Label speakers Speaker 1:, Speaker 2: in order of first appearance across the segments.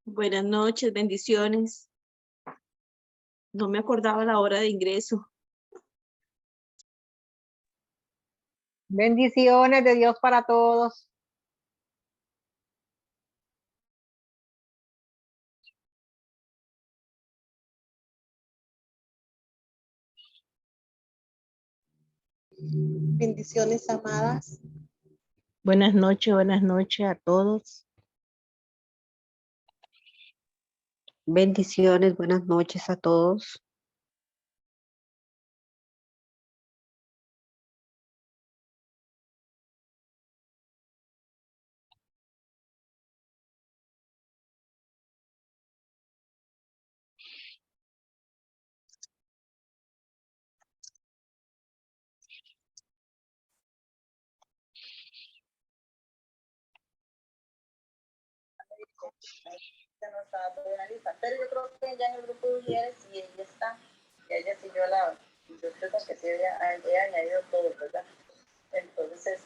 Speaker 1: Buenas noches, bendiciones. No me acordaba la hora de ingreso.
Speaker 2: Bendiciones de Dios para todos.
Speaker 3: Bendiciones, amadas.
Speaker 4: Buenas noches a todos.
Speaker 5: Bendiciones, buenas noches a todos.
Speaker 3: Ya no estaba todavía en la lista, pero yo creo que ya en el grupo de mujeres sí ella está. Y ella siguió yo creo que sí ella añadido todo, ¿verdad? Entonces,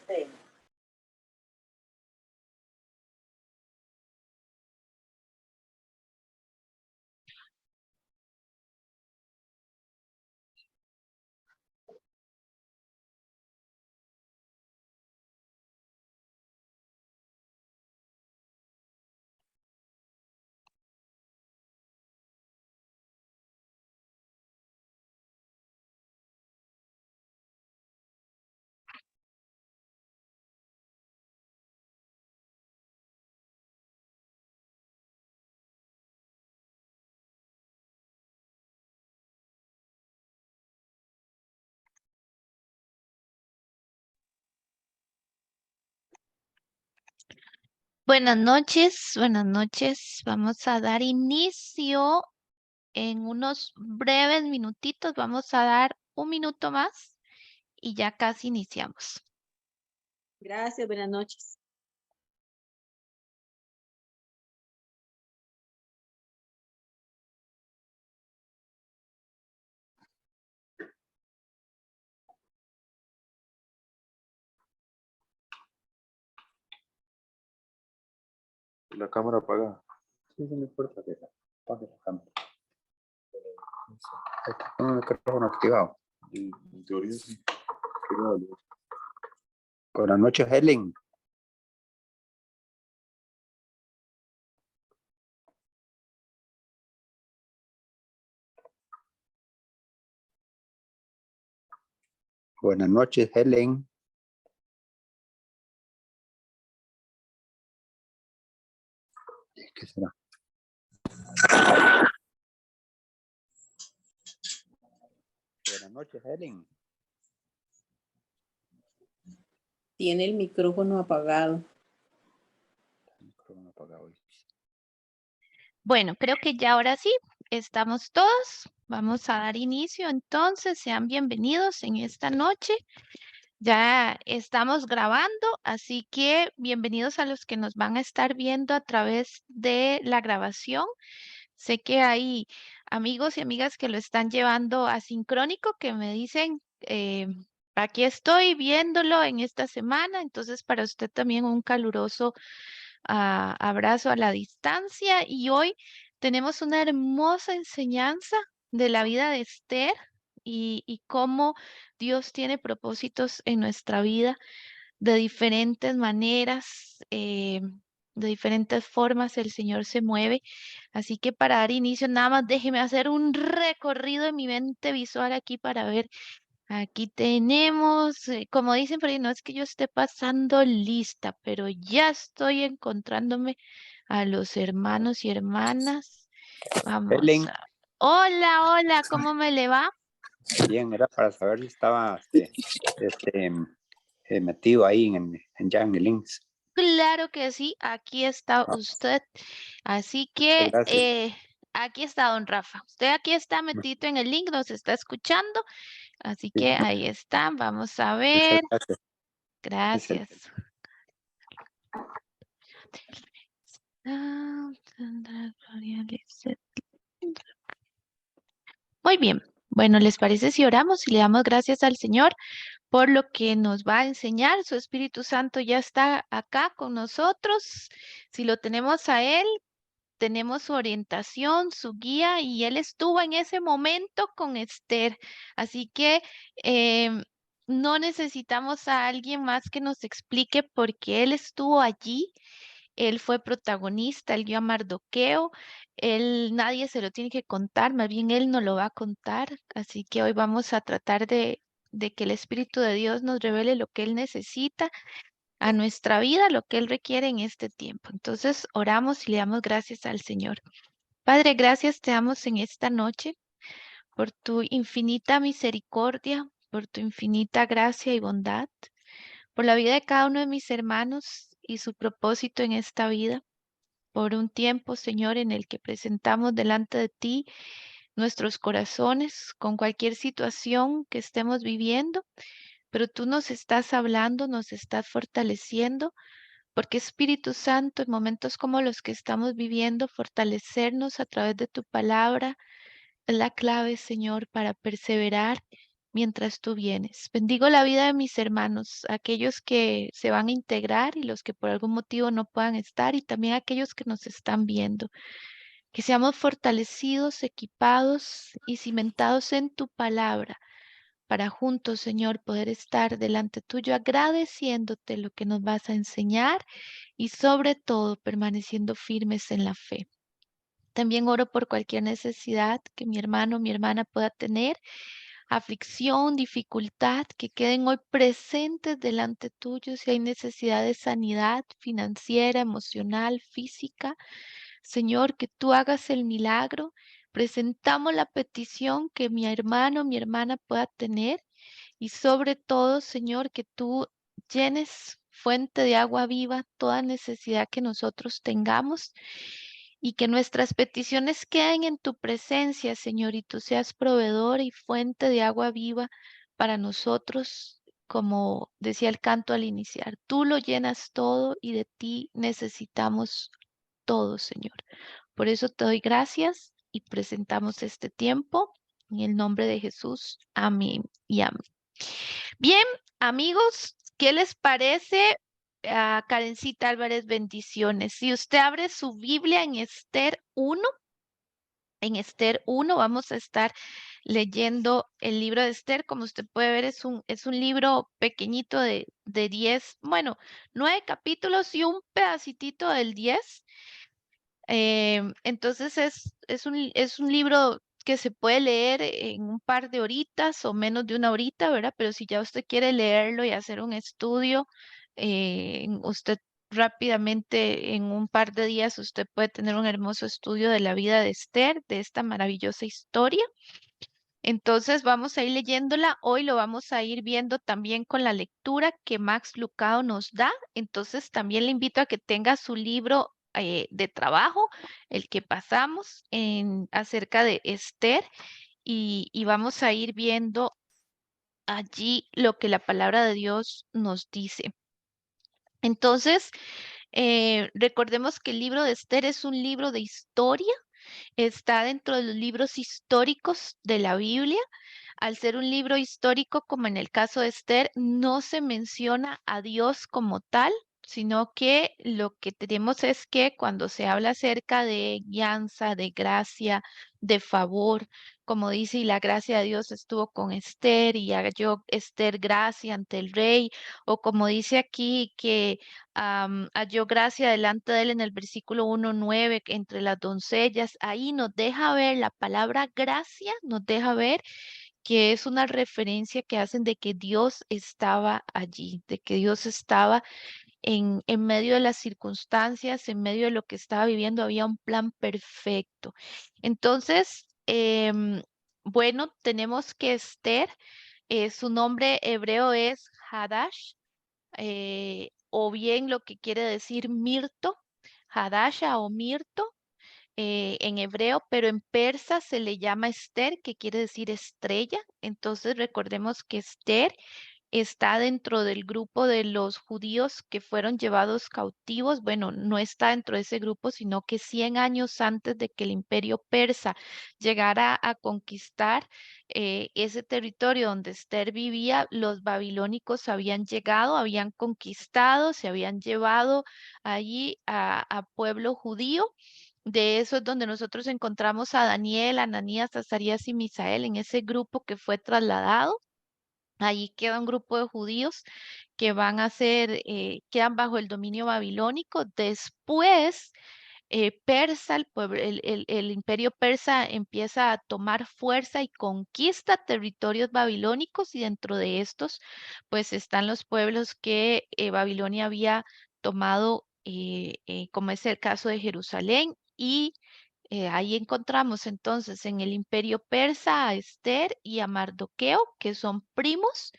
Speaker 6: Buenas noches. Vamos a dar inicio en unos breves minutitos. Vamos a dar un minuto más y ya casi iniciamos.
Speaker 1: Gracias, buenas noches.
Speaker 7: La cámara apagada. Sí, no importa que apague la cámara. Con el micrófono activado. En teoría sí. Buenas noches, Helen. Buenas noches, Helen. ¿Qué será?
Speaker 8: Buenas noches, Helen.
Speaker 9: Tiene el micrófono apagado.
Speaker 8: Micrófono apagado.
Speaker 6: Bueno, creo que ya ahora sí, estamos todos. Vamos a dar inicio, entonces, sean bienvenidos en esta noche. Ya estamos grabando, así que bienvenidos a los que nos van a estar viendo a través de la grabación. Sé que hay amigos y amigas que lo están llevando asincrónico, que me dicen, aquí estoy viéndolo en esta semana, entonces para usted también un caluroso abrazo a la distancia. Y hoy tenemos una hermosa enseñanza de la vida de Esther y cómo Dios tiene propósitos en nuestra vida de diferentes maneras, de diferentes formas el Señor se mueve. Así que para dar inicio, nada más déjeme hacer un recorrido en mi mente visual aquí para ver. Aquí tenemos, como dicen por ahí, no es que yo esté pasando lista, pero ya estoy encontrándome a los hermanos y hermanas. Vamos
Speaker 8: Helen,
Speaker 6: a... Hola, hola, ¿cómo me le va?
Speaker 8: bien, era para saber si estaba metido ahí ya en el links.
Speaker 6: Claro que sí, aquí está usted. Así que
Speaker 8: Gracias.
Speaker 6: aquí está don Rafa. Usted aquí está metido en el link, nos está escuchando. Así
Speaker 8: Sí,
Speaker 6: que ahí está. Vamos a
Speaker 8: muchas
Speaker 6: ver.
Speaker 8: gracias.
Speaker 6: Gracias.
Speaker 8: Excelente.
Speaker 6: Muy bien. Bueno, ¿les parece si oramos y le damos gracias al Señor por lo que nos va a enseñar? Su Espíritu Santo ya está acá con nosotros. Si lo tenemos a Él, tenemos su orientación, su guía, y Él estuvo en ese momento con Esther. Así que no necesitamos a alguien más que nos explique porque Él estuvo allí. Él fue protagonista, él vio a Mardoqueo, él nadie se lo tiene que contar, más bien él nos lo va a contar. Así que hoy vamos a tratar de que el Espíritu de Dios nos revele lo que Él necesita a nuestra vida, lo que Él requiere en este tiempo. Entonces oramos y le damos gracias al Señor. Padre, gracias te damos en esta noche por tu infinita misericordia, por tu infinita gracia y bondad, por la vida de cada uno de mis hermanos y su propósito en esta vida, por un tiempo, Señor, en el que presentamos delante de ti nuestros corazones con cualquier situación que estemos viviendo, pero tú nos estás hablando, nos estás fortaleciendo, porque Espíritu Santo, en momentos como los que estamos viviendo, fortalecernos a través de tu palabra es la clave, Señor, para perseverar mientras tú vienes. Bendigo la vida de mis hermanos, aquellos que se van a integrar y los que por algún motivo no puedan estar, y también aquellos que nos están viendo. Que seamos fortalecidos, equipados y cimentados en tu palabra para juntos, Señor, poder estar delante tuyo agradeciéndote lo que nos vas a enseñar y sobre todo permaneciendo firmes en la fe. También oro por cualquier necesidad que mi hermano o mi hermana pueda tener, aflicción, dificultad, que queden hoy presentes delante tuyo. Si hay necesidad de sanidad financiera, emocional, física, Señor, que tú hagas el milagro. Presentamos la petición que mi hermano o mi hermana pueda tener y sobre todo, Señor, que tú llenes fuente de agua viva toda necesidad que nosotros tengamos y que nuestras peticiones queden en tu presencia, Señor, y tú seas proveedor y fuente de agua viva para nosotros, como decía el canto al iniciar. Tú lo llenas todo y de ti necesitamos todo, Señor. Por eso te doy gracias y presentamos este tiempo en el nombre de Jesús. Amén y amén. Bien, amigos, ¿qué les parece? Karencita Álvarez, bendiciones. Si usted abre su Biblia en Esther 1, vamos a estar leyendo el libro de Esther. Como usted puede ver, es un libro pequeñito de 10, bueno, 9 capítulos y un pedacitito del 10. Entonces es un libro que se puede leer en un par de horitas o menos de una horita, ¿verdad? Pero si ya usted quiere leerlo y hacer un estudio, usted rápidamente en un par de días usted puede tener un hermoso estudio de la vida de Esther, de esta maravillosa historia. Entonces vamos a ir leyéndola. Hoy lo vamos a ir viendo también con la lectura que Max Lucado nos da. Entonces también le invito a que tenga su libro de trabajo, el que pasamos acerca de Esther, y vamos a ir viendo allí lo que la palabra de Dios nos dice. Entonces, recordemos que el libro de Esther es un libro de historia, está dentro de los libros históricos de la Biblia. Al ser un libro histórico, como en el caso de Esther, no se menciona a Dios como tal, sino que lo que tenemos es que cuando se habla acerca de guianza, de gracia, de favor, como dice, y la gracia de Dios estuvo con Esther y halló Esther gracia ante el rey, o como dice aquí que halló gracia delante de él en el versículo 1:9 entre las doncellas, ahí nos deja ver la palabra gracia, nos deja ver que es una referencia que hacen de que Dios estaba allí, de que Dios estaba en medio de las circunstancias, en medio de lo que estaba viviendo, había un plan perfecto. Entonces, bueno, tenemos que Esther, su nombre hebreo es Hadash, o bien lo que quiere decir mirto, Hadasha o mirto, en hebreo, pero en persa se le llama Esther, que quiere decir estrella. Entonces recordemos que Esther está dentro del grupo de los judíos que fueron llevados cautivos. Bueno, no está dentro de ese grupo, sino que 100 años antes de que el imperio persa llegara a conquistar ese territorio donde Esther vivía, los babilónicos habían llegado, habían conquistado, se habían llevado allí a pueblo judío. De eso es donde nosotros encontramos a Daniel, Ananías, Azarías y Misael en ese grupo que fue trasladado. Ahí queda un grupo de judíos que van a ser, quedan bajo el dominio babilónico. Después, persa, el imperio persa empieza a tomar fuerza y conquista territorios babilónicos, y dentro de estos, pues están los pueblos que Babilonia había tomado, como es el caso de Jerusalén. Y ahí encontramos entonces en el imperio persa a Esther y a Mardoqueo, que son primos,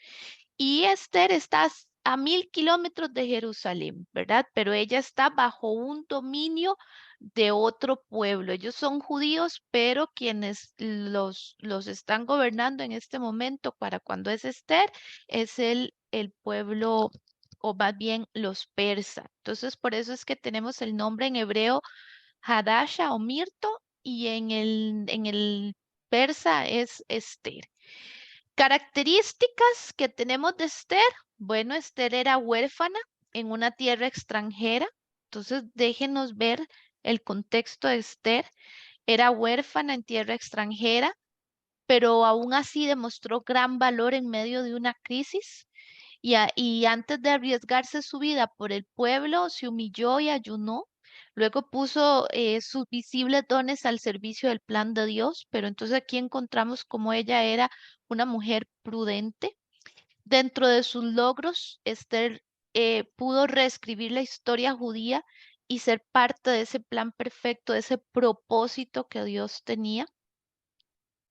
Speaker 6: y Esther está a 1000 kilómetros de Jerusalén, ¿verdad? Pero ella está bajo un dominio de otro pueblo. Ellos son judíos, pero quienes los están gobernando en este momento, para cuando es Esther, es el pueblo, o más bien los persas. Entonces, por eso es que tenemos el nombre en hebreo Hadasha o Mirto, y en el persa es Esther. Características que tenemos de Esther. Bueno, Esther era huérfana en una tierra extranjera. Entonces, déjenos ver el contexto de Esther. Era huérfana en tierra extranjera, pero aún así demostró gran valor en medio de una crisis. Y antes de arriesgarse su vida por el pueblo, se humilló y ayunó. Luego puso sus visibles dones al servicio del plan de Dios, pero entonces aquí encontramos cómo ella era una mujer prudente. Dentro de sus logros, Esther pudo reescribir la historia judía y ser parte de ese plan perfecto, de ese propósito que Dios tenía.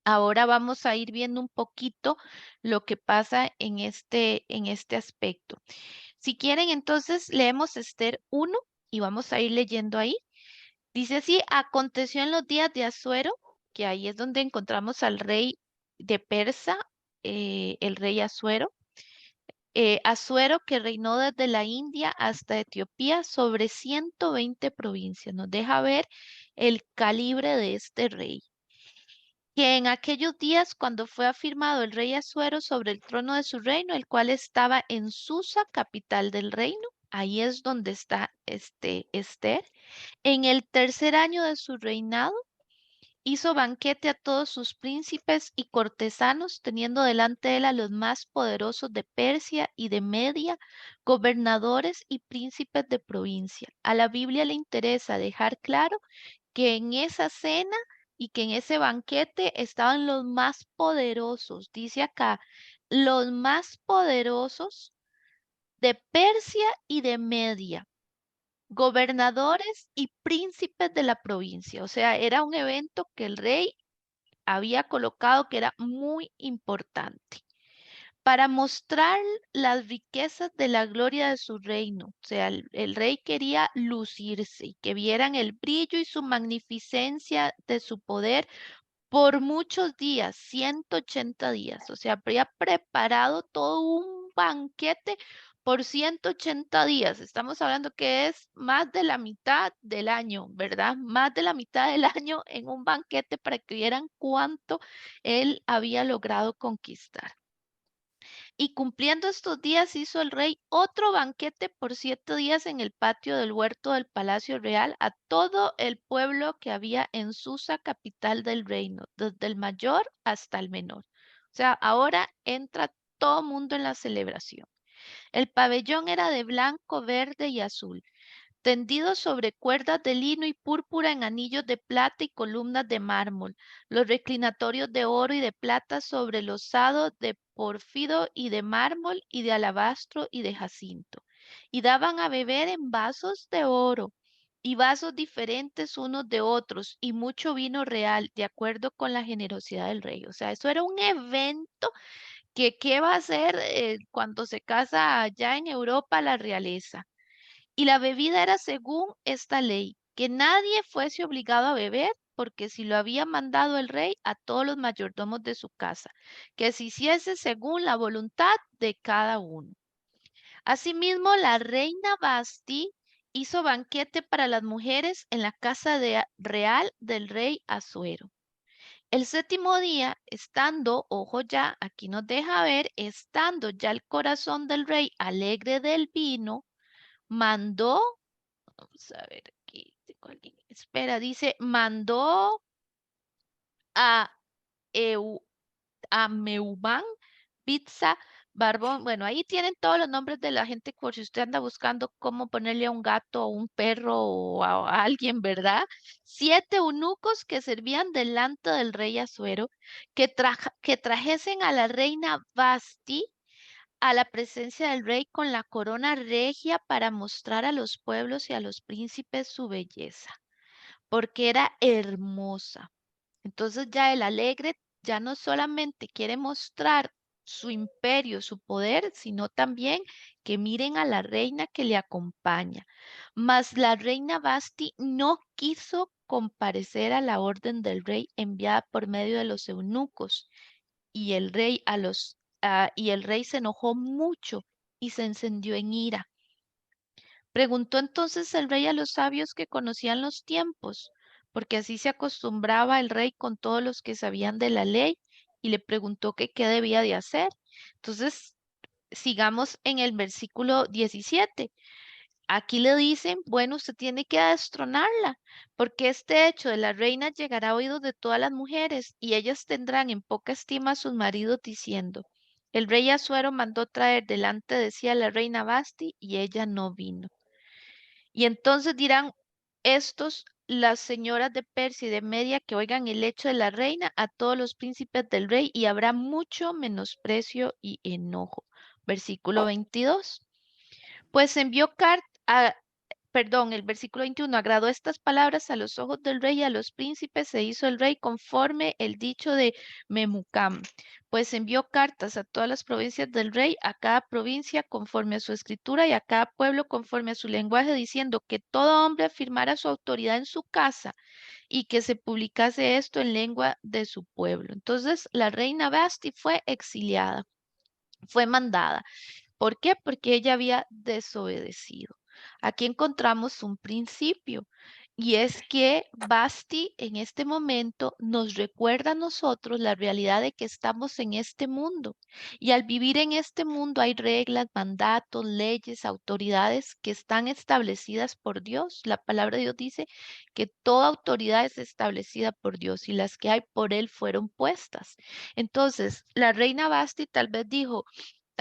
Speaker 6: Ahora vamos a ir viendo un poquito lo que pasa en este aspecto. Si quieren, entonces leemos Esther 1 y vamos a ir leyendo ahí. Dice así: aconteció en los días de Asuero, que ahí es donde encontramos al rey de Persa, el rey Asuero. Asuero, que reinó desde la India hasta Etiopía sobre 120 provincias. Nos deja ver el calibre de este rey. Que en aquellos días, cuando fue afirmado el rey Asuero sobre el trono de su reino, el cual estaba en Susa, capital del reino, ahí es donde está Esther, en el tercer año de su reinado, hizo banquete a todos sus príncipes y cortesanos, teniendo delante de él a los más poderosos de Persia y de Media, gobernadores y príncipes de provincia. A la Biblia le interesa dejar claro que en esa cena y que en ese banquete estaban los más poderosos, dice acá, los más poderosos de Persia y de Media, gobernadores y príncipes de la provincia. O sea, era un evento que el rey había colocado que era muy importante para mostrar las riquezas de la gloria de su reino. O sea, el rey quería lucirse y que vieran el brillo y su magnificencia de su poder por muchos días, 180 días. O sea, habría preparado todo un banquete por 180 días. Estamos hablando que es más de la mitad del año, ¿verdad? Más de la mitad del año en un banquete para que vieran cuánto él había logrado conquistar. Y cumpliendo estos días hizo el rey otro banquete por 7 días en el patio del huerto del palacio real a todo el pueblo que había en Susa, capital del reino, desde el mayor hasta el menor. O sea, ahora entra todo mundo en la celebración. El pabellón era de blanco, verde y azul, tendido sobre cuerdas de lino y púrpura en anillos de plata y columnas de mármol, los reclinatorios de oro y de plata sobre losado de pórfido y de mármol y de alabastro y de jacinto, y daban a beber en vasos de oro y vasos diferentes unos de otros, y mucho vino real, de acuerdo con la generosidad del rey. O sea, eso era un evento que qué va a hacer cuando se casa allá en Europa la realeza. Y la bebida era según esta ley, que nadie fuese obligado a beber, porque si lo había mandado el rey a todos los mayordomos de su casa, que se hiciese según la voluntad de cada uno. Asimismo, la reina Basti hizo banquete para las mujeres en la casa real del rey Asuero. El séptimo día, estando, ojo ya, aquí nos deja ver, estando ya el corazón del rey alegre del vino, mandó. Vamos a ver aquí. Espera, dice, mandó a, a Meubán, Pizza, Barbón. Bueno, ahí tienen todos los nombres de la gente por si usted anda buscando cómo ponerle a un gato o un perro o a alguien, ¿verdad? 7 eunucos que servían delante del rey Asuero, que trajesen a la reina Basti a la presencia del rey con la corona regia para mostrar a los pueblos y a los príncipes su belleza, porque era hermosa. Entonces ya el alegre ya no solamente quiere mostrar su imperio, su poder, sino también que miren a la reina que le acompaña. Mas la reina Basti no quiso comparecer a la orden del rey enviada por medio de los eunucos, y el rey y el rey se enojó mucho y se encendió en ira. Preguntó entonces el rey a los sabios que conocían los tiempos, porque así se acostumbraba el rey con todos los que sabían de la ley, y le preguntó que qué debía de hacer. Entonces, sigamos en el versículo 17. Aquí le dicen, bueno, usted tiene que destronarla, porque este hecho de la reina llegará a oídos de todas las mujeres, y ellas tendrán en poca estima a sus maridos, diciendo, el rey Asuero mandó traer delante de sí a la reina Basti, y ella no vino. Y entonces dirán estos, las señoras de Persia y de Media, que oigan el hecho de la reina a todos los príncipes del rey, y habrá mucho menosprecio y enojo. Versículo 22. Pues envió el versículo 21, agradó estas palabras a los ojos del rey y a los príncipes, se hizo el rey conforme el dicho de Memucam, pues envió cartas a todas las provincias del rey, a cada provincia conforme a su escritura y a cada pueblo conforme a su lenguaje, diciendo que todo hombre afirmara su autoridad en su casa y que se publicase esto en lengua de su pueblo. Entonces la reina Basti fue exiliada, fue mandada. ¿Por qué? Porque ella había desobedecido. Aquí encontramos un principio, y es que Basti en este momento nos recuerda a nosotros la realidad de que estamos en este mundo, y al vivir en este mundo hay reglas, mandatos, leyes, autoridades que están establecidas por Dios. La palabra de Dios dice que toda autoridad es establecida por Dios y las que hay por él fueron puestas. Entonces, la reina Basti tal vez dijo,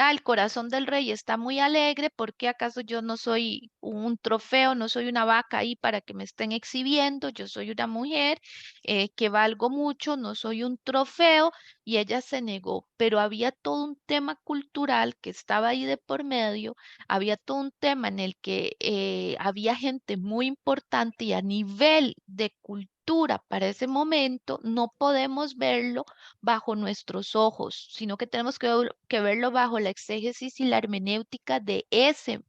Speaker 6: el corazón del rey está muy alegre, ¿por qué acaso yo no soy un trofeo, no soy una vaca ahí para que me estén exhibiendo? Yo soy una mujer que valgo mucho, no soy un trofeo, y ella se negó, pero había todo un tema cultural que estaba ahí de por medio, había todo un tema en el que había gente muy importante y a nivel de cultura cultura para ese momento, no podemos verlo bajo nuestros ojos, sino que tenemos que verlo bajo la exégesis y la hermenéutica de este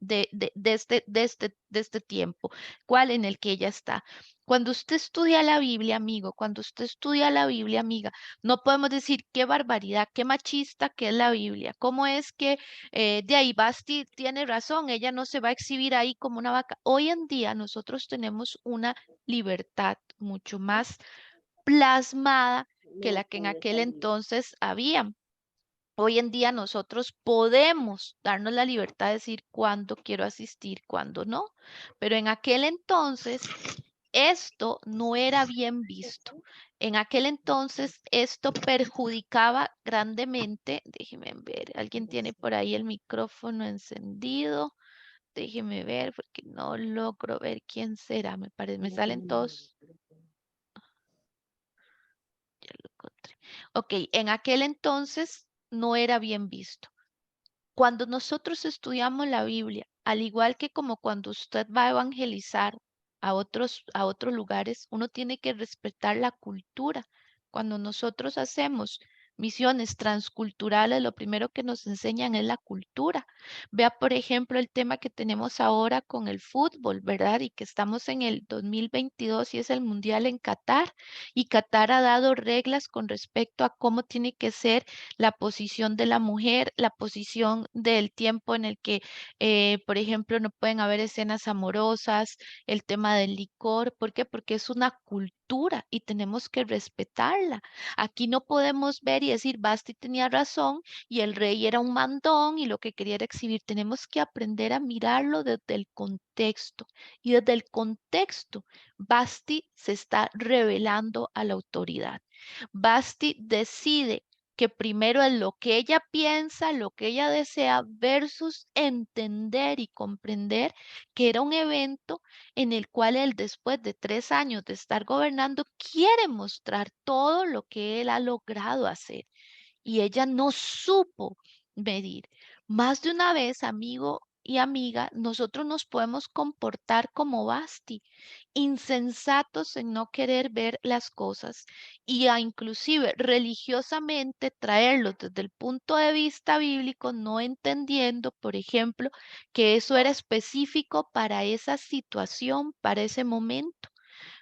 Speaker 6: tiempo, cual en el que ella está. Cuando usted estudia la Biblia, amigo, cuando usted estudia la Biblia, amiga, no podemos decir qué barbaridad, qué machista que es la Biblia. ¿Cómo es que de ahí Basti tiene razón? Ella no se va a exhibir ahí como una vaca. Hoy en día nosotros tenemos una libertad mucho más plasmada que la que en aquel entonces había. Hoy en día nosotros podemos darnos la libertad de decir cuándo quiero asistir, cuándo no. Pero en aquel entonces esto no era bien visto. En aquel entonces esto perjudicaba grandemente. Déjeme ver, alguien tiene por ahí el micrófono encendido. Déjeme ver porque no logro ver quién será. Me salen todos. Ya lo encontré. Ok, en aquel entonces no era bien visto. Cuando nosotros estudiamos la Biblia, al igual que como cuando usted va a evangelizar a otros lugares, uno tiene que respetar la cultura. Cuando nosotros hacemos misiones transculturales, lo primero que nos enseñan es la cultura. Vea, por ejemplo, el tema que tenemos ahora con el fútbol, ¿verdad? Y que estamos en el 2022 y es el Mundial en Qatar. Y Qatar ha dado reglas con respecto a cómo tiene que ser la posición de la mujer, la posición del tiempo en el que, por ejemplo, no pueden haber escenas amorosas, el tema del licor. ¿Por qué? Porque es una cultura y tenemos que respetarla. Aquí no podemos ver y decir, Basti tenía razón y el rey era un mandón y lo que quería era exhibir. Tenemos que aprender a mirarlo desde el contexto. Y desde el contexto, Basti se está revelando a la autoridad. Basti decide que primero es lo que ella piensa, lo que ella desea, versus entender y comprender que era un evento en el cual él, después de 3 años de estar gobernando, quiere mostrar todo lo que él ha logrado hacer. Y ella no supo medir. Más de una vez, amigo y amiga, nosotros nos podemos comportar como Basti, insensatos en no querer ver las cosas y a inclusive religiosamente traerlos desde el punto de vista bíblico, no entendiendo, por ejemplo, que eso era específico para esa situación, para ese momento.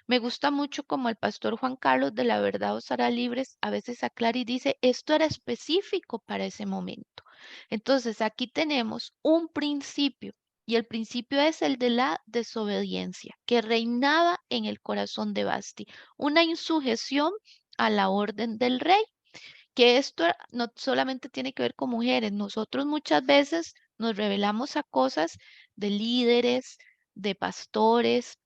Speaker 6: Me gusta mucho como el pastor Juan Carlos de La Verdad os hará libres a veces aclara y dice, esto era específico para ese momento. Entonces aquí tenemos un principio y el principio es el de la desobediencia que reinaba en el corazón de Basti, una insujeción a la orden del rey, que esto no solamente tiene que ver con mujeres, nosotros muchas veces nos revelamos a cosas de líderes, de pastores.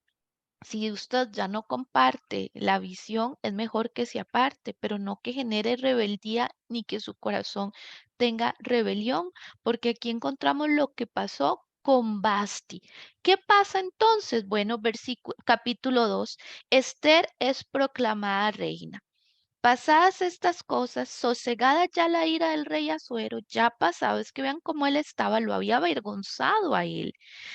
Speaker 6: Si usted ya no comparte la visión, es mejor que se aparte, pero no que genere rebeldía ni que su corazón tenga rebelión, porque aquí encontramos lo que pasó con Basti. ¿Qué pasa entonces? Bueno, capítulo 2, Esther es proclamada reina. Pasadas estas cosas, sosegada ya la ira del rey Asuero, ya pasado, es que vean cómo él estaba, lo había avergonzado a él.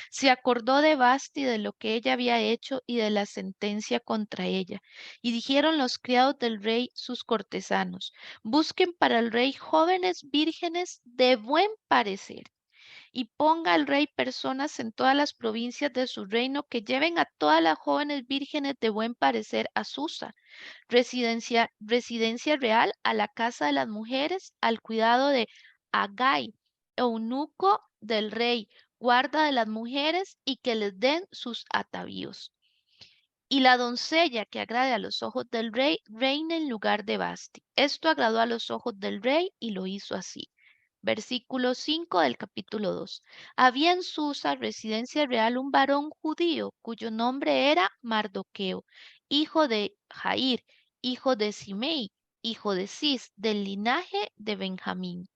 Speaker 6: Se acordó de Basti, de lo que ella había hecho y de la sentencia contra ella. Y dijeron los criados del rey, sus cortesanos, busquen para el rey jóvenes vírgenes de buen parecer. Y ponga al rey personas en todas las provincias de su reino que lleven a todas las jóvenes vírgenes de buen parecer a Susa, residencia real, a la casa de las mujeres, al cuidado de Agai, eunuco del rey, guarda de las mujeres, y que les den sus atavíos. Y la doncella que agrade a los ojos del rey, reina en lugar de Basti. Esto agradó a los ojos del rey y lo hizo así. Versículo 5 del capítulo 2. Había en Susa, residencia real, un varón judío cuyo nombre era Mardoqueo, hijo de Jair, hijo de Simei, hijo de Cis, del linaje de Benjamín,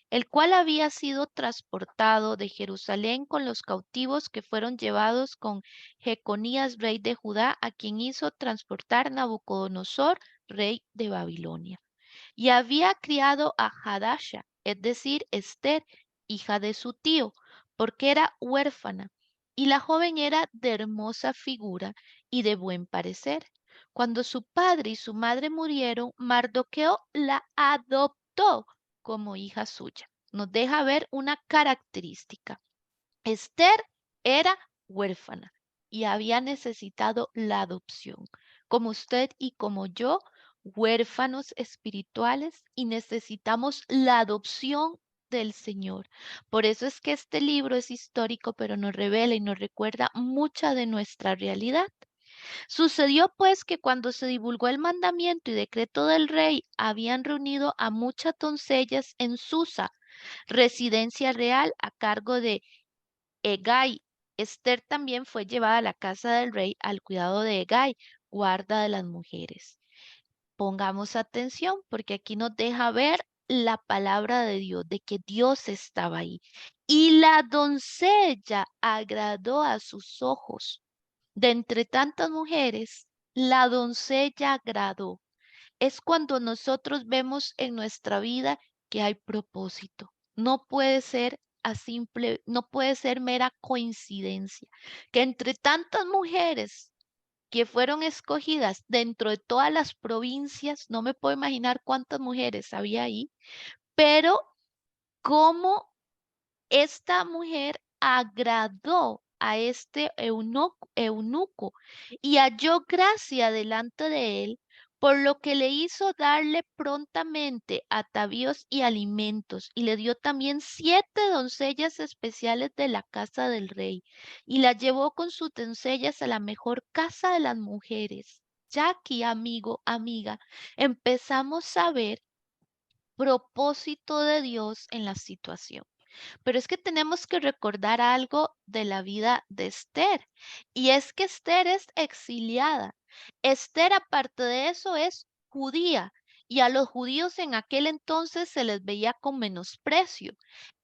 Speaker 6: el cual había sido transportado de Jerusalén con los cautivos que fueron llevados con Jeconías, rey de Judá, a quien hizo transportar Nabucodonosor, rey de Babilonia. Y había criado a Hadasha, es decir, Esther, hija de su tío, porque era huérfana, y la joven era de hermosa figura y de buen parecer. Cuando su padre y su madre murieron, Mardoqueo la adoptó como hija suya. Nos deja ver una característica. Esther era huérfana y había necesitado la adopción, como usted y como yo, huérfanos espirituales, y necesitamos la adopción del Señor. Por eso es que este libro es histórico, pero nos revela y nos recuerda mucha de nuestra realidad. Sucedió pues que cuando se divulgó el mandamiento y decreto del rey, habían reunido a muchas doncellas en Susa, residencia real a cargo de Hegai. Esther también fue llevada a la casa del rey al cuidado de Hegai, guarda de las mujeres. Pongamos atención porque aquí nos deja ver la palabra de Dios, de que Dios estaba ahí. Y la doncella agradó a sus ojos. De entre tantas mujeres, la doncella agradó. Es cuando nosotros vemos en nuestra vida que hay propósito. No puede ser no puede ser mera coincidencia. Que entre tantas mujeres que fueron escogidas dentro de todas las provincias, no me puedo imaginar cuántas mujeres había ahí, pero cómo esta mujer agradó a este eunuco y halló gracia delante de él, por lo que le hizo darle prontamente atavíos y alimentos, y le dio también 7 doncellas especiales de la casa del rey, y la llevó con sus doncellas a la mejor casa de las mujeres. Ya aquí, amigo, amiga, empezamos a ver propósito de Dios en la situación. Pero es que tenemos que recordar algo de la vida de Esther, y es que Esther es exiliada. Esther, aparte de eso, es judía, y a los judíos en aquel entonces se les veía con menosprecio.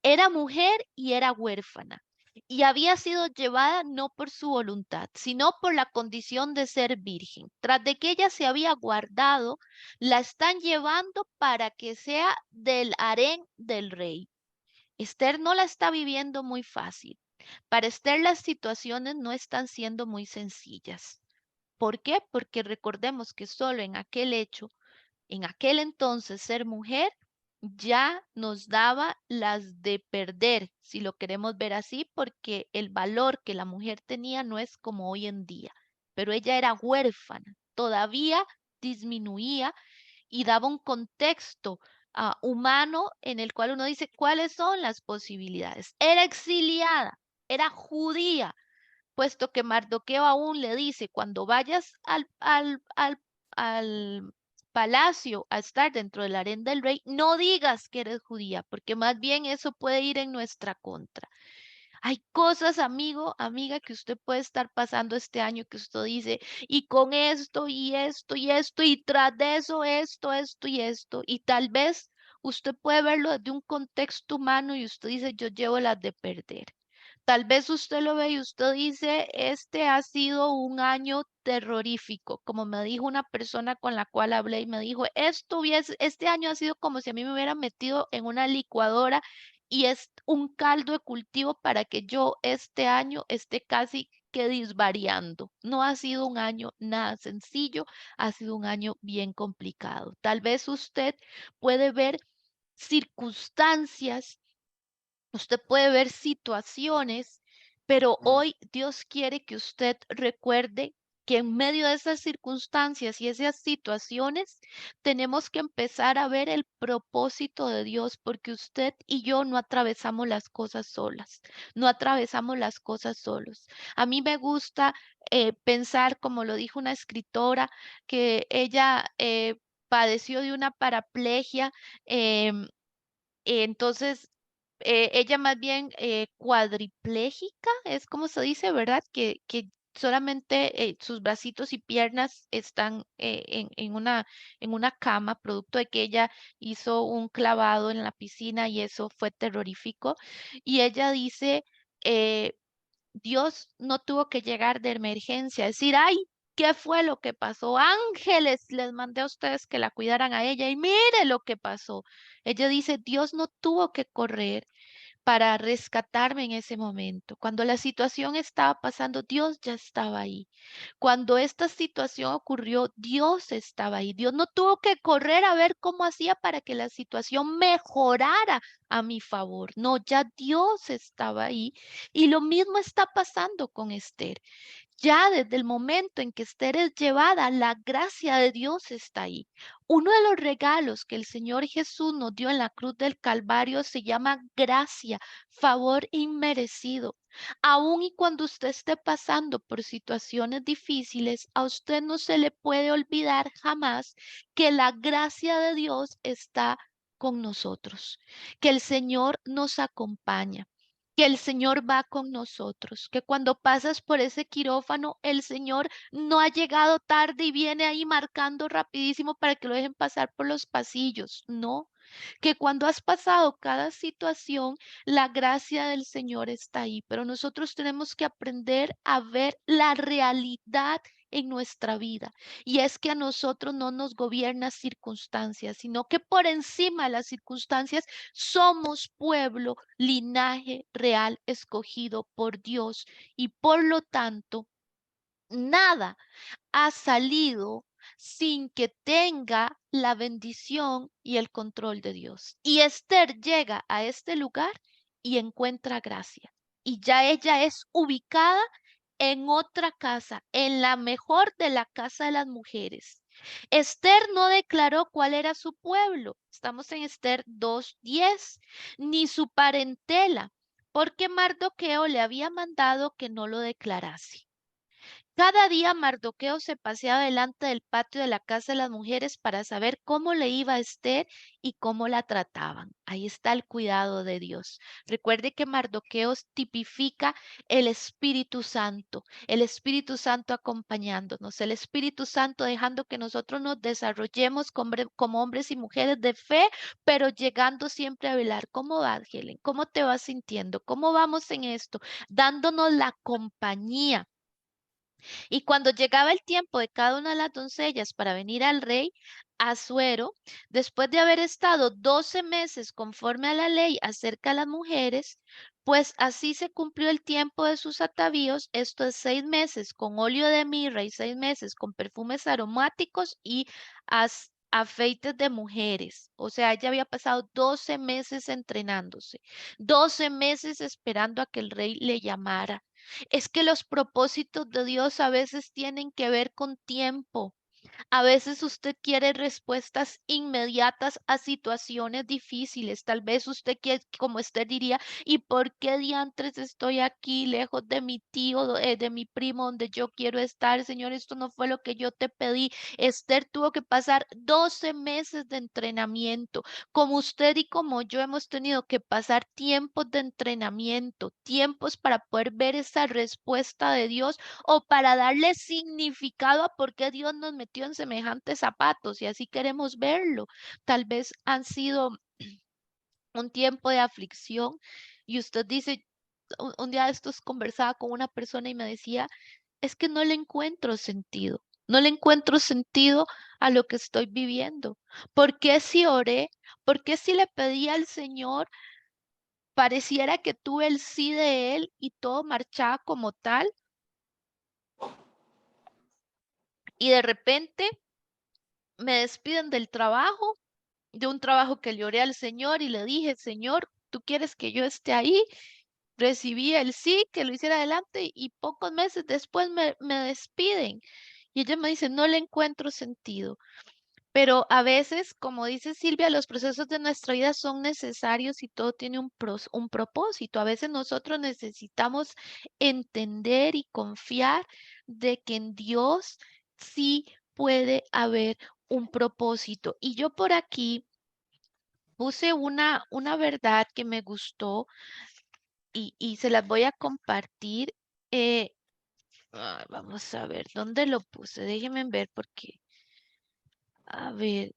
Speaker 6: Era mujer y era huérfana, y había sido llevada no por su voluntad, sino por la condición de ser virgen. Tras de que ella se había guardado, la están llevando para que sea del harén del rey. Esther no la está viviendo muy fácil. Para Esther las situaciones no están siendo muy sencillas. ¿Por qué? Porque recordemos que solo en aquel hecho, en aquel entonces ser mujer ya nos daba las de perder, si lo queremos ver así, porque el valor que la mujer tenía no es como hoy en día. Pero ella era huérfana, todavía disminuía y daba un contexto humano en el cual uno dice cuáles son las posibilidades. Era exiliada, era judía, puesto que Mardoqueo aún le dice, cuando vayas al palacio a estar dentro del harén del rey, no digas que eres judía, porque más bien eso puede ir en nuestra contra. Hay cosas, amigo, amiga, que usted puede estar pasando este año que usted dice, y con esto, y esto, y esto, y tras de eso, esto y esto, y tal vez usted puede verlo desde un contexto humano y usted dice, yo llevo las de perder. Tal vez usted lo ve y usted dice, este ha sido un año terrorífico, como me dijo una persona con la cual hablé y me dijo, este año ha sido como si a mí me hubieran metido en una licuadora y es un caldo de cultivo para que yo este año esté casi que disvariando. No ha sido un año nada sencillo, ha sido un año bien complicado. Tal vez usted puede ver circunstancias, usted puede ver situaciones, pero hoy Dios quiere que usted recuerde que en medio de esas circunstancias y esas situaciones tenemos que empezar a ver el propósito de Dios, porque usted y yo no atravesamos las cosas solas, no atravesamos las cosas solos. A mí me gusta pensar, como lo dijo una escritora, que ella padeció de una paraplegia. Entonces, ella más bien cuadriplégica, es como se dice, ¿verdad? Que solamente sus bracitos y piernas están en una cama, producto de que ella hizo un clavado en la piscina y eso fue terrorífico. Y ella dice, eh, Dios no tuvo que llegar de emergencia, decir, ay, ¿qué fue lo que pasó? Ángeles les mandé a ustedes que la cuidaran a ella y mire lo que pasó. Ella dice, Dios no tuvo que correr para rescatarme en ese momento. Cuando la situación estaba pasando, Dios ya estaba ahí. Cuando esta situación ocurrió, Dios estaba ahí. Dios no tuvo que correr a ver cómo hacía para que la situación mejorara a mi favor. No, ya Dios estaba ahí. Y lo mismo está pasando con Esther. Ya desde el momento en que Esther es llevada, la gracia de Dios está ahí. Uno de los regalos que el Señor Jesús nos dio en la cruz del Calvario se llama gracia, favor inmerecido. Aun y cuando usted esté pasando por situaciones difíciles, a usted no se le puede olvidar jamás que la gracia de Dios está con nosotros, que el Señor nos acompaña, que el Señor va con nosotros, que cuando pasas por ese quirófano, el Señor no ha llegado tarde y viene ahí marcando rapidísimo para que lo dejen pasar por los pasillos. No, que cuando has pasado cada situación, la gracia del Señor está ahí, pero nosotros tenemos que aprender a ver la realidad en nuestra vida. Y es que a nosotros no nos gobiernan circunstancias, sino que por encima de las circunstancias somos pueblo, linaje real escogido por Dios. Y por lo tanto, nada ha salido sin que tenga la bendición y el control de Dios. Y Esther llega a este lugar y encuentra gracia. Y ya ella es ubicada en otra casa, en la mejor de la casa de las mujeres. Esther no declaró cuál era su pueblo. Estamos en Esther 2:10, ni su parentela, porque Mardoqueo le había mandado que no lo declarase. Cada día Mardoqueo se paseaba delante del patio de la casa de las mujeres para saber cómo le iba a Esther y cómo la trataban. Ahí está el cuidado de Dios. Recuerde que Mardoqueo tipifica el Espíritu Santo acompañándonos, el Espíritu Santo dejando que nosotros nos desarrollemos como hombres y mujeres de fe, pero llegando siempre a velar. ¿Cómo vas, Helen? ¿Cómo te vas sintiendo? ¿Cómo vamos en esto? Dándonos la compañía. Y cuando llegaba el tiempo de cada una de las doncellas para venir al rey Asuero, después de haber estado 12 meses conforme a la ley acerca de las mujeres, pues así se cumplió el tiempo de sus atavíos, esto es 6 meses con óleo de mirra y 6 meses con perfumes aromáticos y afeites de mujeres. O sea, ella había pasado 12 meses entrenándose, 12 meses esperando a que el rey le llamara. Es que los propósitos de Dios a veces tienen que ver con tiempo. A veces usted quiere respuestas inmediatas a situaciones difíciles. Tal vez usted quiere, como usted diría, ¿y por qué diantres estoy aquí lejos de mi tío, de mi primo, donde yo quiero estar? Señor, esto no fue lo que yo te pedí. Esther tuvo que pasar 12 meses de entrenamiento. Como usted y como yo hemos tenido que pasar tiempos de entrenamiento, tiempos para poder ver esa respuesta de Dios o para darle significado a por qué Dios nos metió en semejantes zapatos y así queremos verlo. Tal vez han sido un tiempo de aflicción y usted dice, un día de estos conversaba con una persona y me decía, es que no le encuentro sentido. No le encuentro sentido a lo que estoy viviendo. ¿Por qué si oré? ¿Por qué si le pedí al Señor? Pareciera que tuve el sí de Él y todo marchaba como tal. Y de repente me despiden del trabajo, de un trabajo que le oré al Señor y le dije, Señor, ¿tú quieres que yo esté ahí? Recibí el sí, que lo hiciera adelante y pocos meses después me despiden. Y ella me dice, no le encuentro sentido. Pero a veces, como dice Silvia, los procesos de nuestra vida son necesarios y todo tiene un propósito. A veces nosotros necesitamos entender y confiar de que en Dios sí puede haber un propósito. Y yo por aquí puse una verdad que me gustó y se las voy a compartir. Vamos a ver, ¿dónde lo puse? Déjenme ver porque, a ver.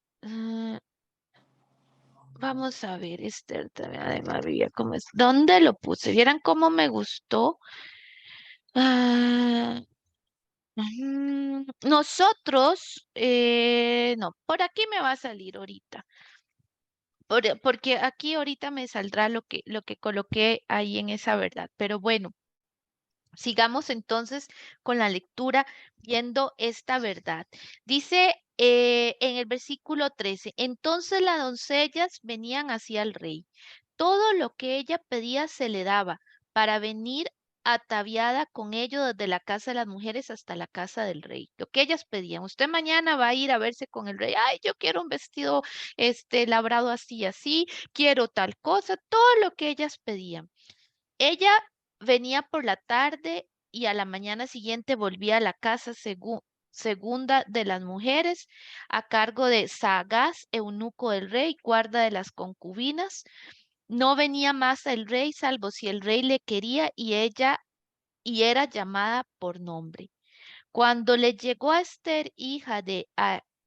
Speaker 6: Vamos a ver, Esther de María, ¿cómo es? ¿Dónde lo puse? ¿Vieran cómo me gustó? Ah, nosotros, no, por aquí me va a salir ahorita. Porque aquí ahorita me saldrá lo que coloqué ahí en esa verdad. Pero bueno, sigamos entonces con la lectura viendo esta verdad. Dice en el versículo 13, entonces las doncellas venían hacia el rey. Todo lo que ella pedía se le daba para venir ataviada con ello desde la casa de las mujeres hasta la casa del rey. Lo que ellas pedían. Usted mañana va a ir a verse con el rey. Ay, yo quiero un vestido labrado así, así. Quiero tal cosa. Todo lo que ellas pedían. Ella venía por la tarde y a la mañana siguiente volvía a la casa segunda de las mujeres, a cargo de Sagaz, eunuco del rey, guarda de las concubinas. No venía más el rey, salvo si el rey le quería y era llamada por nombre. Cuando le llegó a Esther, hija de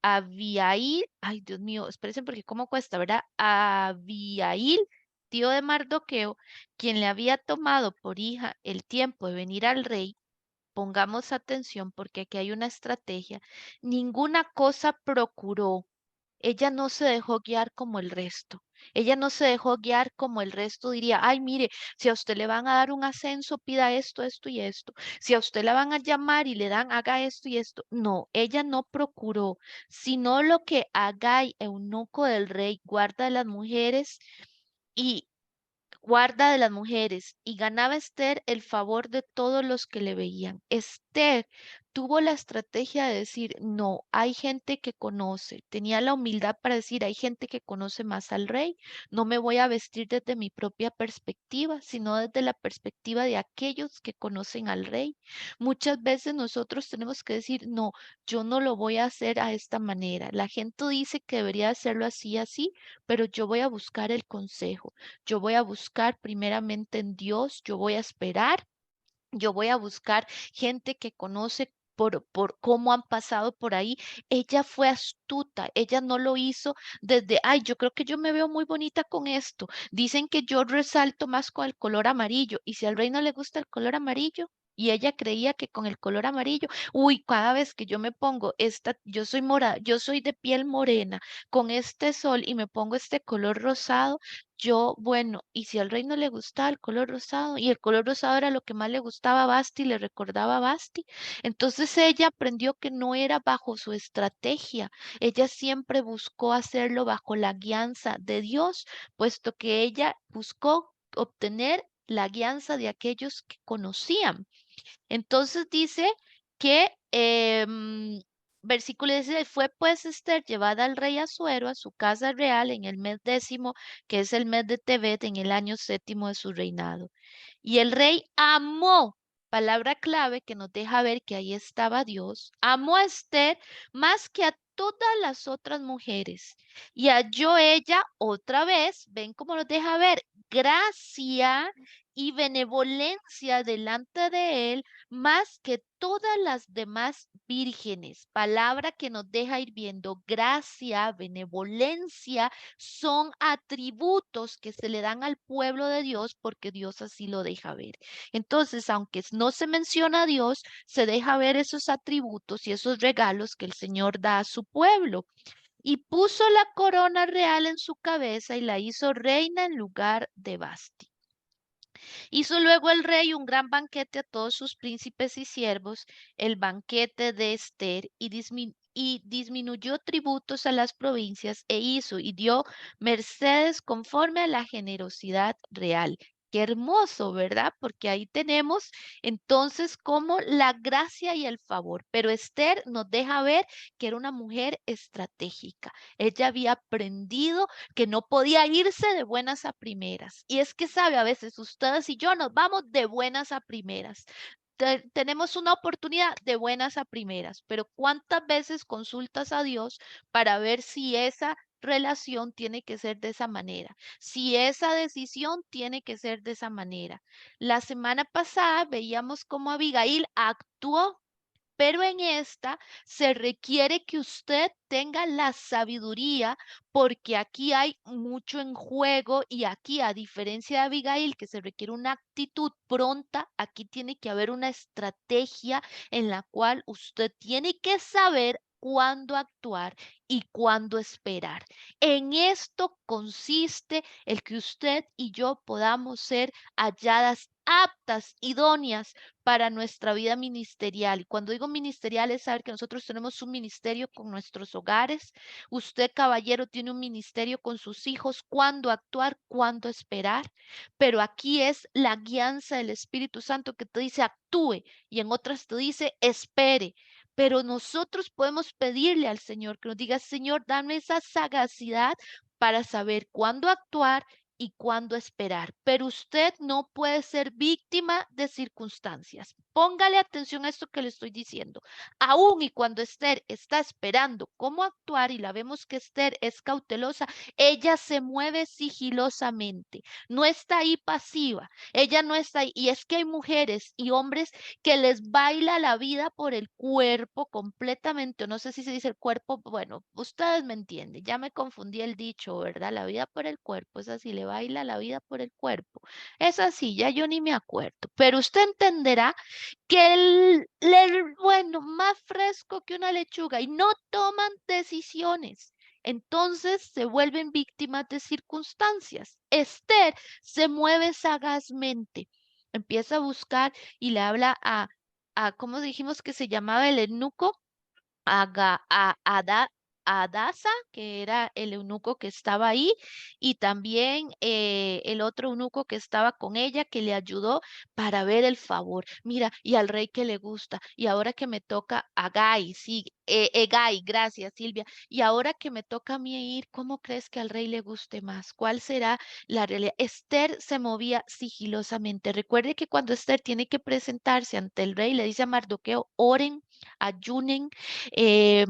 Speaker 6: Abiail, ay Dios mío, espérense porque cómo cuesta, ¿verdad? Abiail, tío de Mardoqueo, quien le había tomado por hija el tiempo de venir al rey, pongamos atención porque aquí hay una estrategia, ninguna cosa procuró. Ella no se dejó guiar como el resto. Ella no se dejó guiar como el resto diría, ay, mire, si a usted le van a dar un ascenso, pida esto, esto y esto. Si a usted la van a llamar y le dan, haga esto y esto. No, ella no procuró, sino lo que Agai, eunuco del rey, guarda de las mujeres y guarda de las mujeres, y ganaba Esther el favor de todos los que le veían. Esther tuvo la estrategia de decir, no, hay gente que conoce, tenía la humildad para decir, hay gente que conoce más al rey, no me voy a vestir desde mi propia perspectiva, sino desde la perspectiva de aquellos que conocen al rey. Muchas veces nosotros tenemos que decir, no, yo no lo voy a hacer a esta manera. La gente dice que debería hacerlo así, así, pero yo voy a buscar el consejo. Yo voy a buscar primeramente en Dios, yo voy a esperar, yo voy a buscar gente que conoce por cómo han pasado por ahí. Ella fue astuta, ella no lo hizo desde, ay, yo creo que yo me veo muy bonita con esto. Dicen que yo resalto más con el color amarillo y si al rey no le gusta el color amarillo. Y ella creía que con el color amarillo, uy, cada vez que yo me pongo yo soy morada, yo soy de piel morena, con este sol y me pongo este color rosado, bueno, y si al rey no le gustaba el color rosado, y el color rosado era lo que más le gustaba a Basti, le recordaba a Basti, entonces ella aprendió que no era bajo su estrategia, ella siempre buscó hacerlo bajo la guianza de Dios, puesto que ella buscó obtener la guianza de aquellos que conocían. Entonces dice que, versículo 16, fue pues Esther llevada al rey Asuero a su casa real en el mes 10º, que es el mes de Tebet, en el año 7º de su reinado. Y el rey amó, palabra clave que nos deja ver que ahí estaba Dios, amó a Esther más que a todas las otras mujeres. Y halló ella otra vez, ven cómo nos deja ver, gracia y benevolencia delante de él más que todas las demás vírgenes. Palabra que nos deja ir viendo, gracia, benevolencia, son atributos que se le dan al pueblo de Dios porque Dios así lo deja ver. Entonces, aunque no se menciona a Dios, se deja ver esos atributos y esos regalos que el Señor da a su pueblo. Y puso la corona real en su cabeza y la hizo reina en lugar de Basti. Hizo luego el rey un gran banquete a todos sus príncipes y siervos, el banquete de Esther, y disminuyó tributos a las provincias e hizo y dio mercedes conforme a la generosidad real. Qué hermoso, ¿verdad? Porque ahí tenemos entonces como la gracia y el favor. Pero Esther nos deja ver que era una mujer estratégica. Ella había aprendido que no podía irse de buenas a primeras. Y es que sabe, a veces ustedes y yo nos vamos de buenas a primeras. Tenemos una oportunidad de buenas a primeras, pero ¿cuántas veces consultas a Dios para ver si esa relación tiene que ser de esa manera? Si esa decisión tiene que ser de esa manera. La semana pasada veíamos cómo Abigail actuó, pero en esta se requiere que usted tenga la sabiduría porque aquí hay mucho en juego y aquí, a diferencia de Abigail, que se requiere una actitud pronta, aquí tiene que haber una estrategia en la cual usted tiene que saber cuándo actuar y cuándo esperar. En esto consiste el que usted y yo podamos ser halladas aptas, idóneas para nuestra vida ministerial. Y cuando digo ministerial es saber que nosotros tenemos un ministerio con nuestros hogares. Usted, caballero, tiene un ministerio con sus hijos, cuándo actuar, cuándo esperar. Pero aquí es la guianza del Espíritu Santo que te dice actúe y en otras te dice espere. Pero nosotros podemos pedirle al Señor que nos diga, Señor, dame esa sagacidad para saber cuándo actuar y cuándo esperar. Pero usted no puede ser víctima de circunstancias. Póngale atención a esto que le estoy diciendo. Aún y cuando Esther está esperando cómo actuar y la vemos que Esther es cautelosa, ella se mueve sigilosamente, no está ahí pasiva, ella no está ahí. Y es que hay mujeres y hombres que les baila la vida por el cuerpo completamente, no sé si se dice el cuerpo, bueno, ustedes me entienden, ya me confundí el dicho, ¿verdad? La vida por el cuerpo, es así, le baila la vida por el cuerpo, es así, ya yo ni me acuerdo, pero usted entenderá que bueno, más fresco que una lechuga y no toman decisiones. Entonces se vuelven víctimas de circunstancias. Esther se mueve sagazmente, empieza a buscar y le habla ¿cómo dijimos que se llamaba el eunuco? A Adasa, que era el eunuco que estaba ahí, y también el otro eunuco que estaba con ella, que le ayudó para ver el favor. Mira, y al rey que le gusta, y ahora que me toca a Gai, sí, Gai, gracias Silvia, y ahora que me toca a mí ir, ¿cómo crees que al rey le guste más? ¿Cuál será la realidad? Esther se movía sigilosamente. Recuerde que cuando Esther tiene que presentarse ante el rey, le dice a Mardoqueo, oren, ayunen, eh,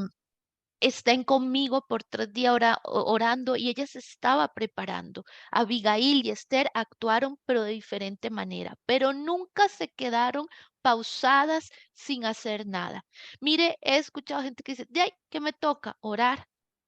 Speaker 6: estén conmigo por 3 días orando, y ella se estaba preparando. Abigail y Esther actuaron pero de diferente manera, pero nunca se quedaron pausadas sin hacer nada. Mire, he escuchado gente que dice, de ahí, ¿qué me toca? Orar.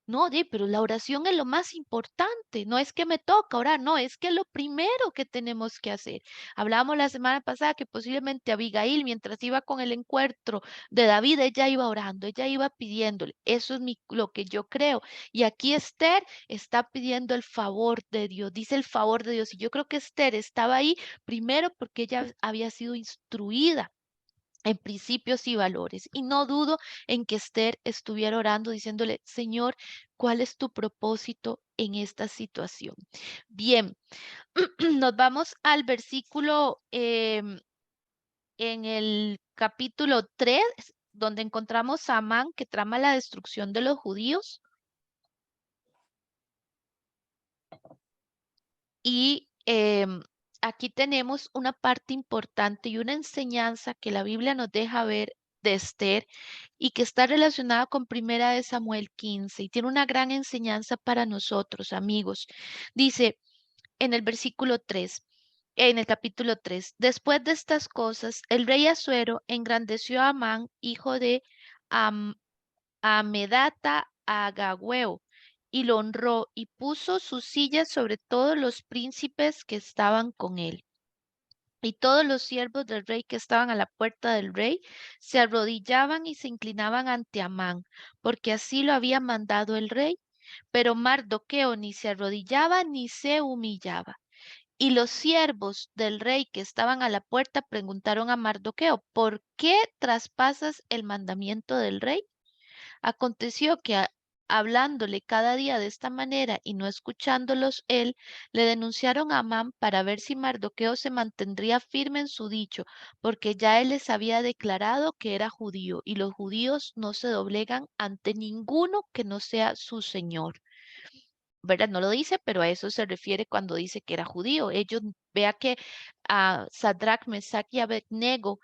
Speaker 6: No, pero la oración es lo más importante. No es que me toca orar, no, es que es lo primero que tenemos que hacer. Hablábamos la semana pasada que posiblemente Abigail, mientras iba con el encuentro de David, ella iba orando, ella iba pidiéndole. Eso es lo que yo creo. Y aquí Esther está pidiendo el favor de Dios, dice el favor de Dios. Y yo creo que Esther estaba ahí primero porque ella había sido instruida en principios y valores. Y no dudo en que Esther estuviera orando, diciéndole, Señor, ¿cuál es tu propósito en esta situación? Bien, nos vamos al versículo en el capítulo 3, donde encontramos a Amán que trama la destrucción de los judíos. Y aquí tenemos una parte importante y una enseñanza que la Biblia nos deja ver de Esther y que está relacionada con Primera de Samuel 15 y tiene una gran enseñanza para nosotros, amigos. Dice en el versículo 3, en el capítulo 3, después de estas cosas, el rey Asuero engrandeció a Amán, hijo de Amedata Agagüeo, y lo honró y puso su silla sobre todos los príncipes que estaban con él. Y todos los siervos del rey que estaban a la puerta del rey se arrodillaban y se inclinaban ante Amán, porque así lo había mandado el rey. Pero Mardoqueo ni se arrodillaba ni se humillaba. Y los siervos del rey que estaban a la puerta preguntaron a Mardoqueo, ¿por qué traspasas el mandamiento del rey? Aconteció que hablándole cada día de esta manera y no escuchándolos él, le denunciaron a Amán para ver si Mardoqueo se mantendría firme en su dicho, porque ya él les había declarado que era judío, y los judíos no se doblegan ante ninguno que no sea su señor. ¿Verdad? No lo dice, pero a eso se refiere cuando dice que era judío. Ellos, vea que a Sadrach, Mesach y Abednego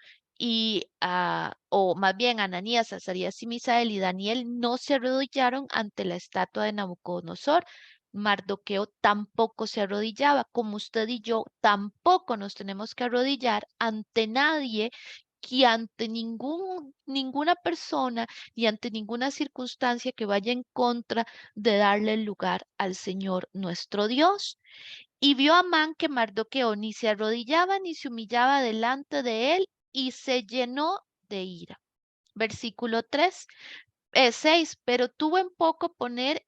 Speaker 6: o más bien Ananías, Azarías y Misael y Daniel no se arrodillaron ante la estatua de Nabucodonosor. Mardoqueo tampoco se arrodillaba, como usted y yo tampoco nos tenemos que arrodillar ante nadie, que ante ninguna persona y ante ninguna circunstancia que vaya en contra de darle el lugar al Señor nuestro Dios. Y vio Amán que Mardoqueo ni se arrodillaba ni se humillaba delante de él, y se llenó de ira. Versículo 3. 6, pero tuvo en poco poner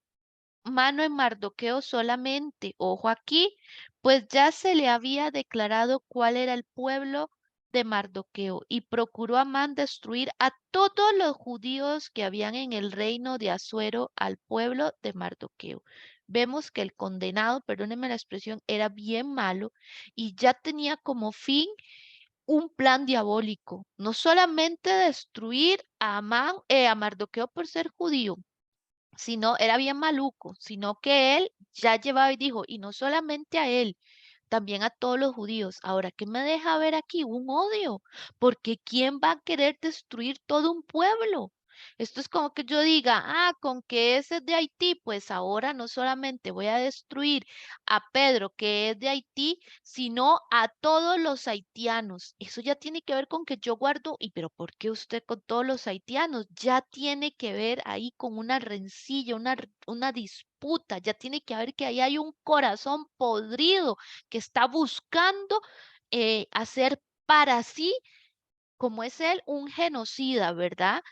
Speaker 6: mano en Mardoqueo solamente. Ojo aquí, pues ya se le había declarado cuál era el pueblo de Mardoqueo y procuró Amán destruir a todos los judíos que habían en el reino de Asuero al pueblo de Mardoqueo. Vemos que el condenado, perdónenme la expresión, era bien malo y ya tenía como fin un plan diabólico, no solamente destruir a Amán, a Mardoqueo por ser judío, sino era bien maluco, sino que él ya llevaba y dijo, y no solamente a él, también a todos los judíos. Ahora, ¿qué me deja ver aquí? Un odio, porque ¿quién va a querer destruir todo un pueblo? Esto es como que yo diga, con que ese es de Haití, pues ahora no solamente voy a destruir a Pedro, que es de Haití, sino a todos los haitianos. Eso ya tiene que ver con que yo guardo, pero ¿por qué usted con todos los haitianos? Ya tiene que ver ahí con una rencilla, una disputa, ya tiene que ver que ahí hay un corazón podrido que está buscando hacer para sí, como es él, un genocida, ¿verdad?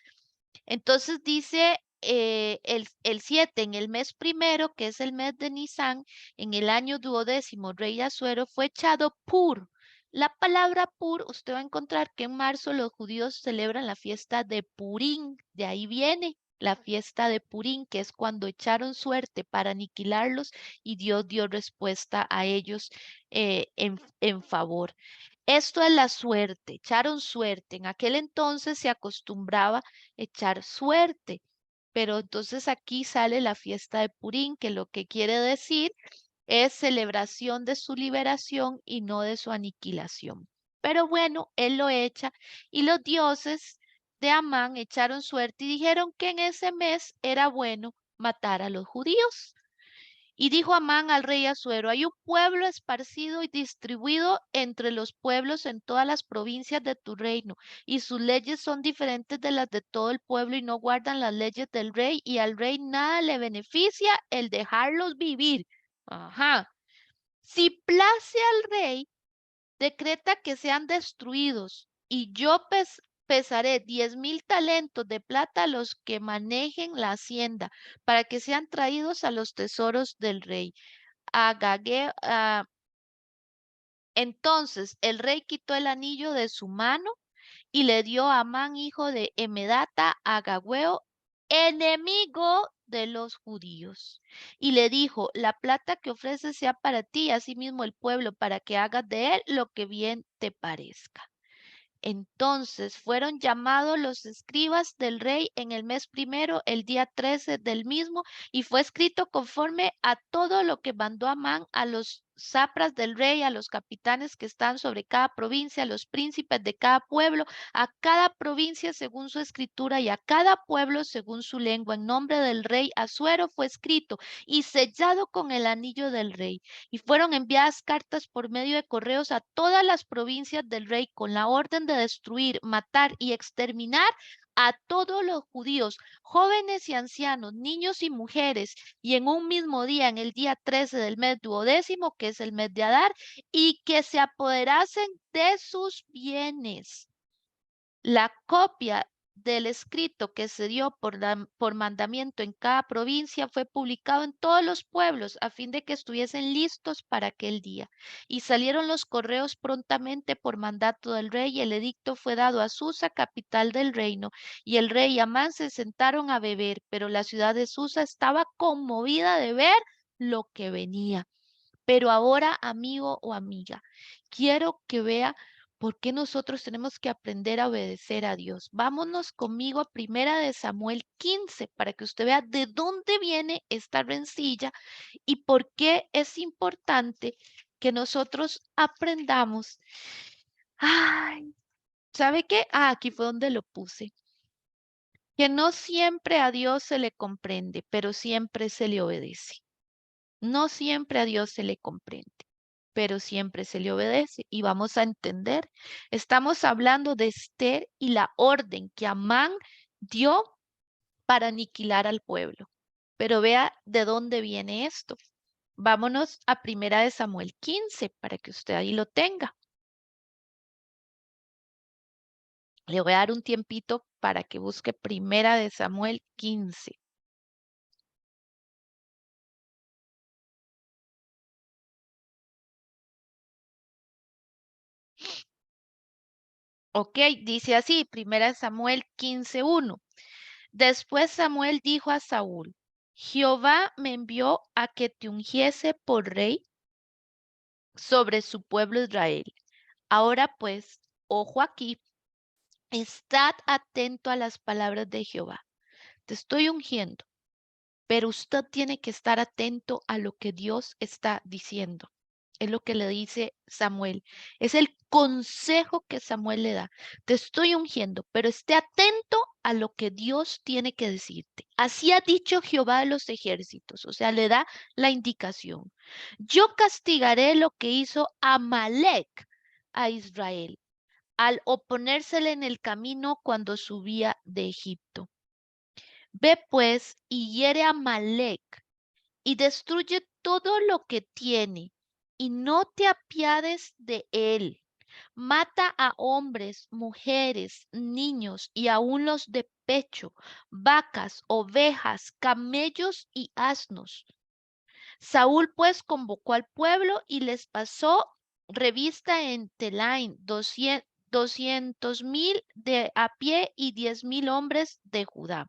Speaker 6: Entonces dice el 7, en el mes primero, que es el mes de Nisan, en el año 12º, rey Asuero, fue echado Pur. La palabra Pur, usted va a encontrar que en marzo los judíos celebran la fiesta de Purín, de ahí viene la fiesta de Purín, que es cuando echaron suerte para aniquilarlos y Dios dio respuesta a ellos en favor. Esto es la suerte, echaron suerte. En aquel entonces se acostumbraba echar suerte, pero entonces aquí sale la fiesta de Purín, que lo que quiere decir es celebración de su liberación y no de su aniquilación. Pero bueno, él lo echa y los dioses de Amán echaron suerte y dijeron que en ese mes era bueno matar a los judíos. Y dijo Amán al rey Asuero, hay un pueblo esparcido y distribuido entre los pueblos en todas las provincias de tu reino, y sus leyes son diferentes de las de todo el pueblo y no guardan las leyes del rey, y al rey nada le beneficia el dejarlos vivir. Ajá. Si place al rey, decreta que sean destruidos, y yo pesaré 10,000 talentos de plata a los que manejen la hacienda, para que sean traídos a los tesoros del rey. Entonces el rey quitó el anillo de su mano y le dio a Amán, hijo de Emedata, a Agagüeo, enemigo de los judíos. Y le dijo, la plata que ofreces sea para ti, asimismo el pueblo, para que hagas de él lo que bien te parezca. Entonces fueron llamados los escribas del rey en el mes primero, el día 13 del mismo, y fue escrito conforme a todo lo que mandó Amán a los sapras del rey, a los capitanes que están sobre cada provincia, a los príncipes de cada pueblo, a cada provincia según su escritura y a cada pueblo según su lengua. En nombre del rey Asuero fue escrito y sellado con el anillo del rey. Y fueron enviadas cartas por medio de correos a todas las provincias del rey con la orden de destruir, matar y exterminar a todos los judíos, jóvenes y ancianos, niños y mujeres, y en un mismo día, en el día 13 del mes 12º, que es el mes de Adar, y que se apoderasen de sus bienes. La copia del escrito que se dio por mandamiento en cada provincia fue publicado en todos los pueblos a fin de que estuviesen listos para aquel día. Y salieron los correos prontamente por mandato del rey y el edicto fue dado a Susa, capital del reino. Y el rey y Amán se sentaron a beber, pero la ciudad de Susa estaba conmovida de ver lo que venía. Pero ahora, amigo o amiga, quiero que vea por qué nosotros tenemos que aprender a obedecer a Dios. Vámonos conmigo a 1 Samuel 15 para que usted vea de dónde viene esta rencilla y por qué es importante que nosotros aprendamos. Ay, ¿sabe qué? Aquí fue donde lo puse. Que no siempre a Dios se le comprende, pero siempre se le obedece. No siempre a Dios se le comprende, pero siempre se le obedece y vamos a entender. Estamos hablando de Esther y la orden que Amán dio para aniquilar al pueblo. Pero vea de dónde viene esto. Vámonos a 1 Samuel 15 para que usted ahí lo tenga. Le voy a dar un tiempito para que busque Primera de Samuel 15. Ok, dice así, Primera de Samuel 15:1. Después Samuel dijo a Saúl, Jehová me envió a que te ungiese por rey sobre su pueblo Israel. Ahora pues, ojo aquí, estad atento a las palabras de Jehová. Te estoy ungiendo, pero usted tiene que estar atento a lo que Dios está diciendo. Es lo que le dice Samuel. Es el consejo que Samuel le da. Te estoy ungiendo, pero esté atento a lo que Dios tiene que decirte. Así ha dicho Jehová de los ejércitos. O sea, le da la indicación. Yo castigaré lo que hizo Amalek a Israel al oponérsele en el camino cuando subía de Egipto. Ve pues y hiere a Amalek y destruye todo lo que tiene, y no te apiades de él. Mata a hombres, mujeres, niños y aun los de pecho, vacas, ovejas, camellos y asnos. Saúl pues convocó al pueblo y les pasó revista en Telaim, 200,000 de a pie y 10,000 hombres de Judá.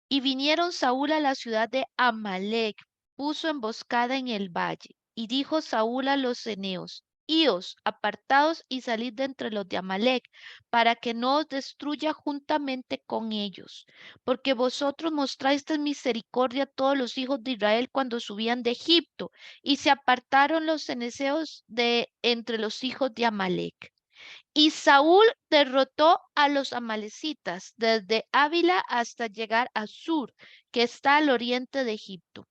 Speaker 6: Y vinieron Saúl a la ciudad de Amalec, puso emboscada en el valle. Y dijo Saúl a los ceneos, Ios, apartaos y salid de entre los de Amalec, para que no os destruya juntamente con ellos. Porque vosotros mostrasteis misericordia a todos los hijos de Israel cuando subían de Egipto, y se apartaron los ceneos de entre los hijos de Amalec. Y Saúl derrotó a los amalecitas desde Ávila hasta llegar a Sur, que está al oriente de Egipto.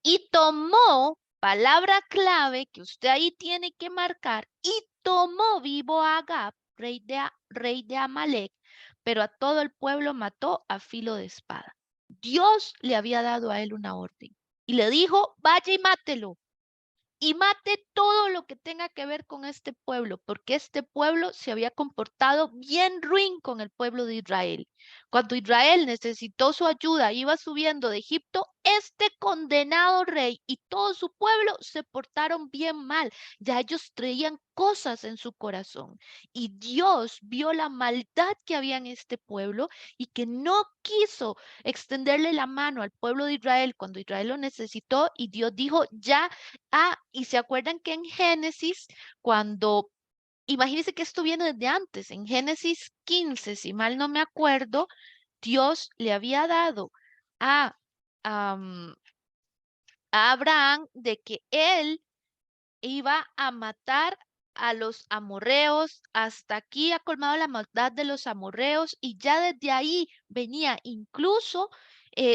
Speaker 6: Y tomó, palabra clave que usted ahí tiene que marcar, y tomó vivo a Agab, rey de Amalec, pero a todo el pueblo mató a filo de espada. Dios le había dado a él una orden y le dijo, vaya y mátelo. Y mate todo lo que tenga que ver con este pueblo, porque este pueblo se había comportado bien ruin con el pueblo de Israel. Cuando Israel necesitó su ayuda, iba subiendo de Egipto, este condenado rey y todo su pueblo se portaron bien mal. Ya ellos traían cosas en su corazón. Y Dios vio la maldad que había en este pueblo y que no quiso extenderle la mano al pueblo de Israel cuando Israel lo necesitó, y Dios dijo, ya. Y se acuerdan que en Génesis, imagínense que esto viene desde antes, en Génesis 15, si mal no me acuerdo, Dios le había dado a, am, a Abraham de que él iba a matar a los amorreos. Hasta aquí ha colmado la maldad de los amorreos, y ya desde ahí venía incluso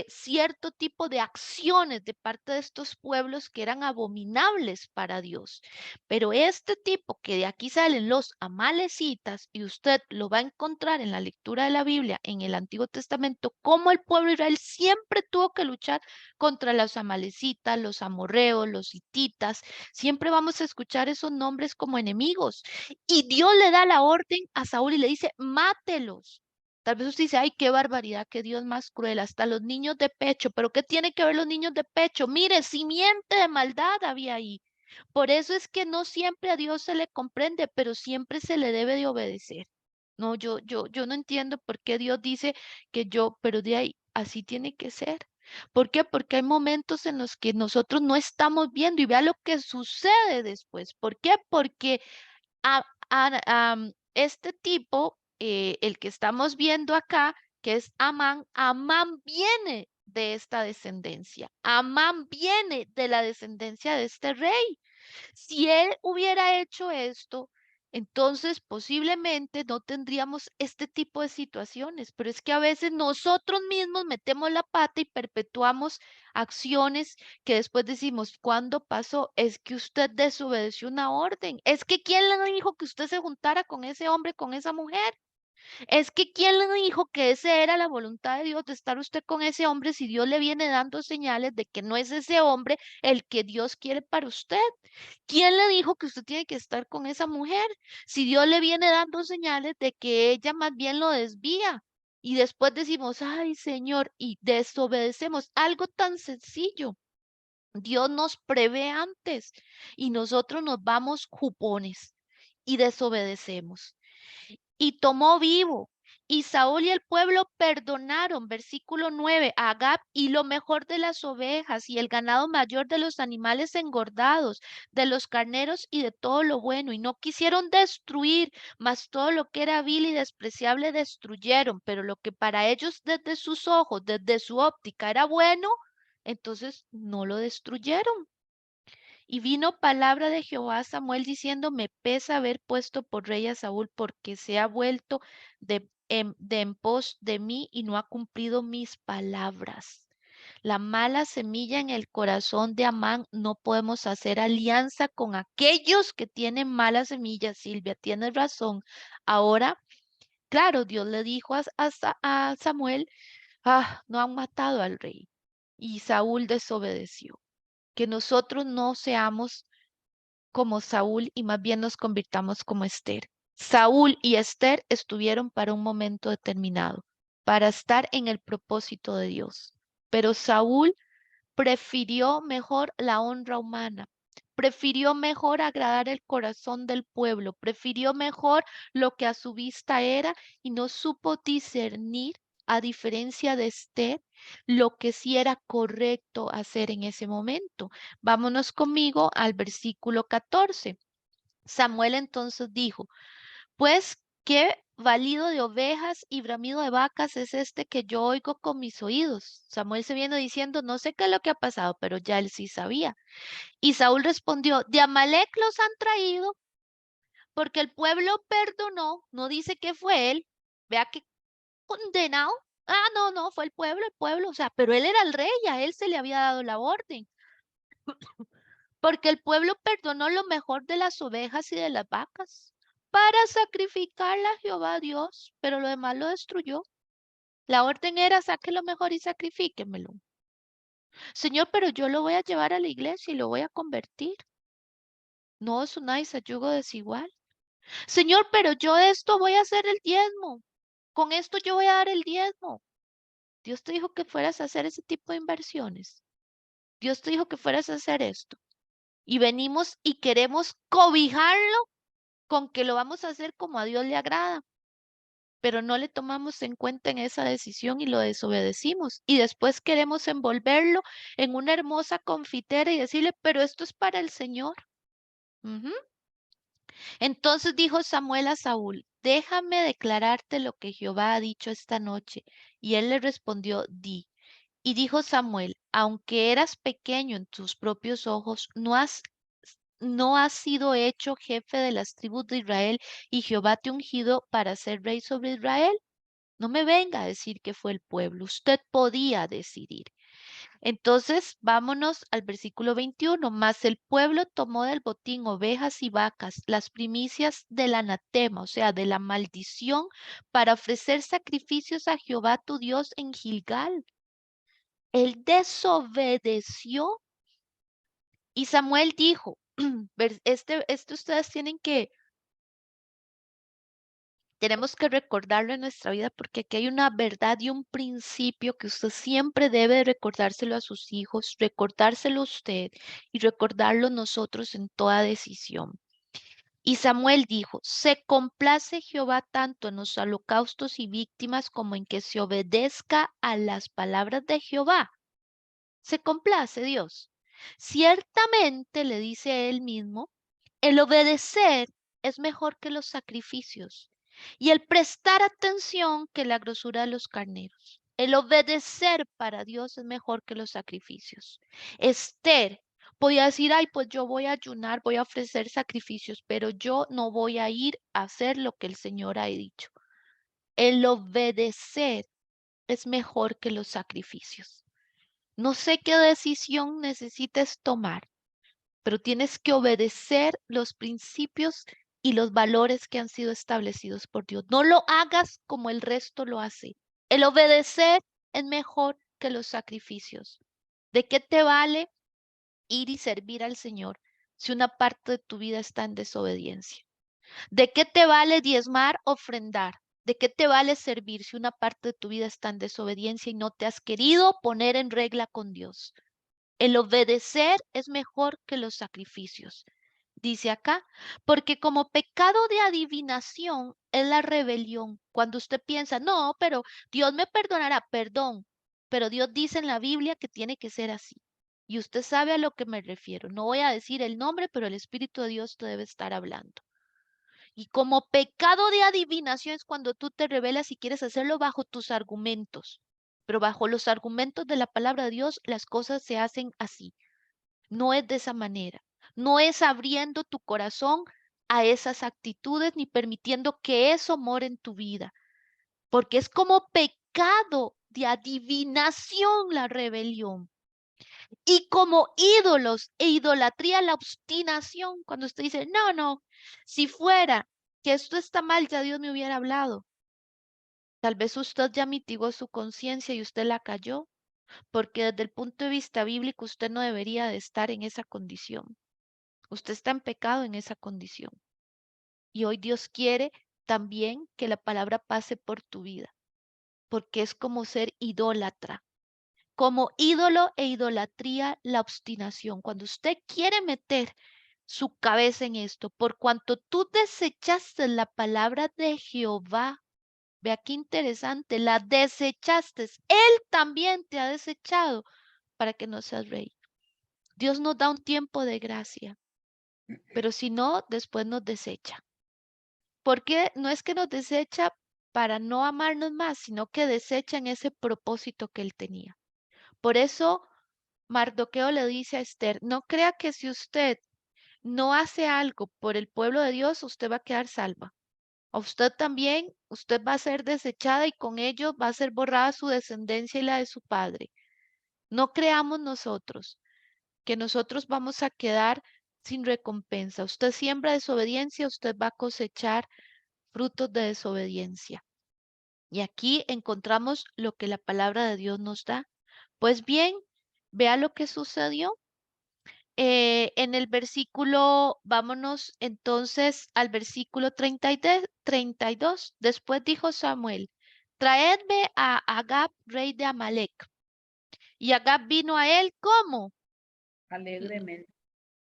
Speaker 6: cierto tipo de acciones de parte de estos pueblos que eran abominables para Dios. Pero este tipo que de aquí salen los amalecitas, y usted lo va a encontrar en la lectura de la Biblia en el Antiguo Testamento, como el pueblo de Israel siempre tuvo que luchar contra los amalecitas, los amorreos, los hititas. Siempre vamos a escuchar esos nombres como enemigos. Y Dios le da la orden a Saúl y le dice, mátelos. Tal vez usted dice, ay, qué barbaridad, qué Dios más cruel, hasta los niños de pecho. ¿Pero qué tiene que ver los niños de pecho? Mire, simiente de maldad había ahí. Por eso es que no siempre a Dios se le comprende, pero siempre se le debe de obedecer. No, yo no entiendo por qué Dios dice pero de ahí, así tiene que ser. ¿Por qué? Porque hay momentos en los que nosotros no estamos viendo, y vea lo que sucede después. ¿Por qué? Porque este tipo, el que estamos viendo acá, que es Amán, Amán viene de esta descendencia. Amán viene de la descendencia de este rey. Si él hubiera hecho esto, entonces posiblemente no tendríamos este tipo de situaciones, pero es que a veces nosotros mismos metemos la pata y perpetuamos acciones que después decimos, ¿cuándo pasó? Es que usted desobedeció una orden. Es que ¿quién le dijo que usted se juntara con ese hombre, con esa mujer? Es que ¿quién le dijo que esa era la voluntad de Dios de estar usted con ese hombre si Dios le viene dando señales de que no es ese hombre el que Dios quiere para usted? ¿Quién le dijo que usted tiene que estar con esa mujer si Dios le viene dando señales de que ella más bien lo desvía? Y después decimos, ay Señor, y desobedecemos algo tan sencillo. Dios nos prevé antes y nosotros nos vamos jupones y desobedecemos. Y tomó vivo. Y Saúl y el pueblo perdonaron, versículo 9, a Agag y lo mejor de las ovejas y el ganado mayor de los animales engordados, de los carneros y de todo lo bueno. Y no quisieron destruir, mas todo lo que era vil y despreciable destruyeron. Pero lo que para ellos desde sus ojos, desde su óptica era bueno, entonces no lo destruyeron. Y vino palabra de Jehová a Samuel diciendo, me pesa haber puesto por rey a Saúl porque se ha vuelto en pos de mí y no ha cumplido mis palabras. La mala semilla en el corazón de Amán, no podemos hacer alianza con aquellos que tienen mala semilla. Silvia, tienes razón. Ahora, claro, Dios le dijo a Samuel, no han matado al rey. Y Saúl desobedeció. Que nosotros no seamos como Saúl y más bien nos convirtamos como Esther. Saúl y Esther estuvieron para un momento determinado, para estar en el propósito de Dios. Pero Saúl prefirió mejor la honra humana, prefirió mejor agradar el corazón del pueblo, prefirió mejor lo que a su vista era y no supo discernir, a diferencia de Esther, lo que sí era correcto hacer en ese momento. Vámonos conmigo al versículo 14. Samuel entonces dijo, pues, ¿qué balido de ovejas y bramido de vacas es este que yo oigo con mis oídos? Samuel se viene diciendo, no sé qué es lo que ha pasado, pero ya él sí sabía. Y Saúl respondió, de Amalec los han traído, porque el pueblo perdonó, no dice que fue él. Vea qué condenado. No, fue el pueblo, o sea, pero él era el rey, a él se le había dado la orden. Porque el pueblo perdonó lo mejor de las ovejas y de las vacas para sacrificarla a Jehová Dios, pero lo demás lo destruyó. La orden era, saque lo mejor y sacrifíquemelo. Señor, pero yo lo voy a llevar a la iglesia y lo voy a convertir. No os unáis a yugo desigual. Señor, pero yo de esto voy a hacer el diezmo. Con esto yo voy a dar el diezmo. Dios te dijo que fueras a hacer ese tipo de inversiones. Dios te dijo que fueras a hacer esto. Y venimos y queremos cobijarlo con que lo vamos a hacer como a Dios le agrada. Pero no le tomamos en cuenta en esa decisión y lo desobedecimos. Y después queremos envolverlo en una hermosa confitera y decirle, pero esto es para el Señor. Entonces dijo Samuel a Saúl, déjame declararte lo que Jehová ha dicho esta noche. Y él le respondió, di. Y dijo Samuel, aunque eras pequeño en tus propios ojos, no has sido hecho jefe de las tribus de Israel y Jehová te ha ungido para ser rey sobre Israel. No me venga a decir que fue el pueblo, usted podía decidir. Entonces, vámonos al versículo 21. Mas el pueblo tomó del botín ovejas y vacas, las primicias del anatema, o sea, de la maldición, para ofrecer sacrificios a Jehová tu Dios en Gilgal. Él desobedeció y Samuel dijo, ustedes tenemos que recordarlo en nuestra vida porque aquí hay una verdad y un principio que usted siempre debe recordárselo a sus hijos, recordárselo a usted y recordarlo nosotros en toda decisión. Y Samuel dijo, se complace Jehová tanto en los holocaustos y víctimas como en que se obedezca a las palabras de Jehová. Se complace Dios. Ciertamente, le dice él mismo, el obedecer es mejor que los sacrificios y el prestar atención que la grosura de los carneros. El obedecer para Dios es mejor que los sacrificios. Esther podía decir, ay, pues yo voy a ayunar, voy a ofrecer sacrificios, pero yo no voy a ir a hacer lo que el Señor ha dicho. El obedecer es mejor que los sacrificios. No sé qué decisión necesites tomar, pero tienes que obedecer los principios y los valores que han sido establecidos por Dios. No lo hagas como el resto lo hace. El obedecer es mejor que los sacrificios. ¿De qué te vale ir y servir al Señor si una parte de tu vida está en desobediencia? ¿De qué te vale diezmar, ofrendar? ¿De qué te vale servir si una parte de tu vida está en desobediencia y no te has querido poner en regla con Dios? El obedecer es mejor que los sacrificios. Dice acá, porque como pecado de adivinación es la rebelión. Cuando usted piensa, no, pero Dios me perdonará, perdón, pero Dios dice en la Biblia que tiene que ser así. Y usted sabe a lo que me refiero. No voy a decir el nombre, pero el Espíritu de Dios te debe estar hablando. Y como pecado de adivinación es cuando tú te rebelas y quieres hacerlo bajo tus argumentos. Pero bajo los argumentos de la palabra de Dios, las cosas se hacen así. No es de esa manera. No es abriendo tu corazón a esas actitudes ni permitiendo que eso more en tu vida. Porque es como pecado de adivinación la rebelión. Y como ídolos e idolatría la obstinación. Cuando usted dice, no, no, si fuera que esto está mal, ya Dios me hubiera hablado. Tal vez usted ya mitigó su conciencia y usted la cayó, porque desde el punto de vista bíblico usted no debería de estar en esa condición. Usted está en pecado en esa condición. Y hoy Dios quiere también que la palabra pase por tu vida, porque es como ser idólatra. Como ídolo e idolatría, la obstinación. Cuando usted quiere meter su cabeza en esto, por cuanto tú desechaste la palabra de Jehová, vea qué interesante, la desechaste, Él también te ha desechado para que no seas rey. Dios nos da un tiempo de gracia, pero si no, después nos desecha. Porque no es que nos desecha para no amarnos más, sino que desecha en ese propósito que Él tenía. Por eso Mardoqueo le dice a Esther, no crea que si usted no hace algo por el pueblo de Dios, usted va a quedar salva. A usted también, usted va a ser desechada y con ello va a ser borrada su descendencia y la de su padre. No creamos nosotros que nosotros vamos a quedar sin recompensa. Usted siembra desobediencia, usted va a cosechar frutos de desobediencia. Y aquí encontramos lo que la palabra de Dios nos da. Pues bien, vea lo que sucedió. En el versículo, vámonos entonces al versículo 32. Después dijo Samuel, traedme a Agab, rey de Amalek. Y Agab vino a él, ¿cómo?
Speaker 9: Alegremente.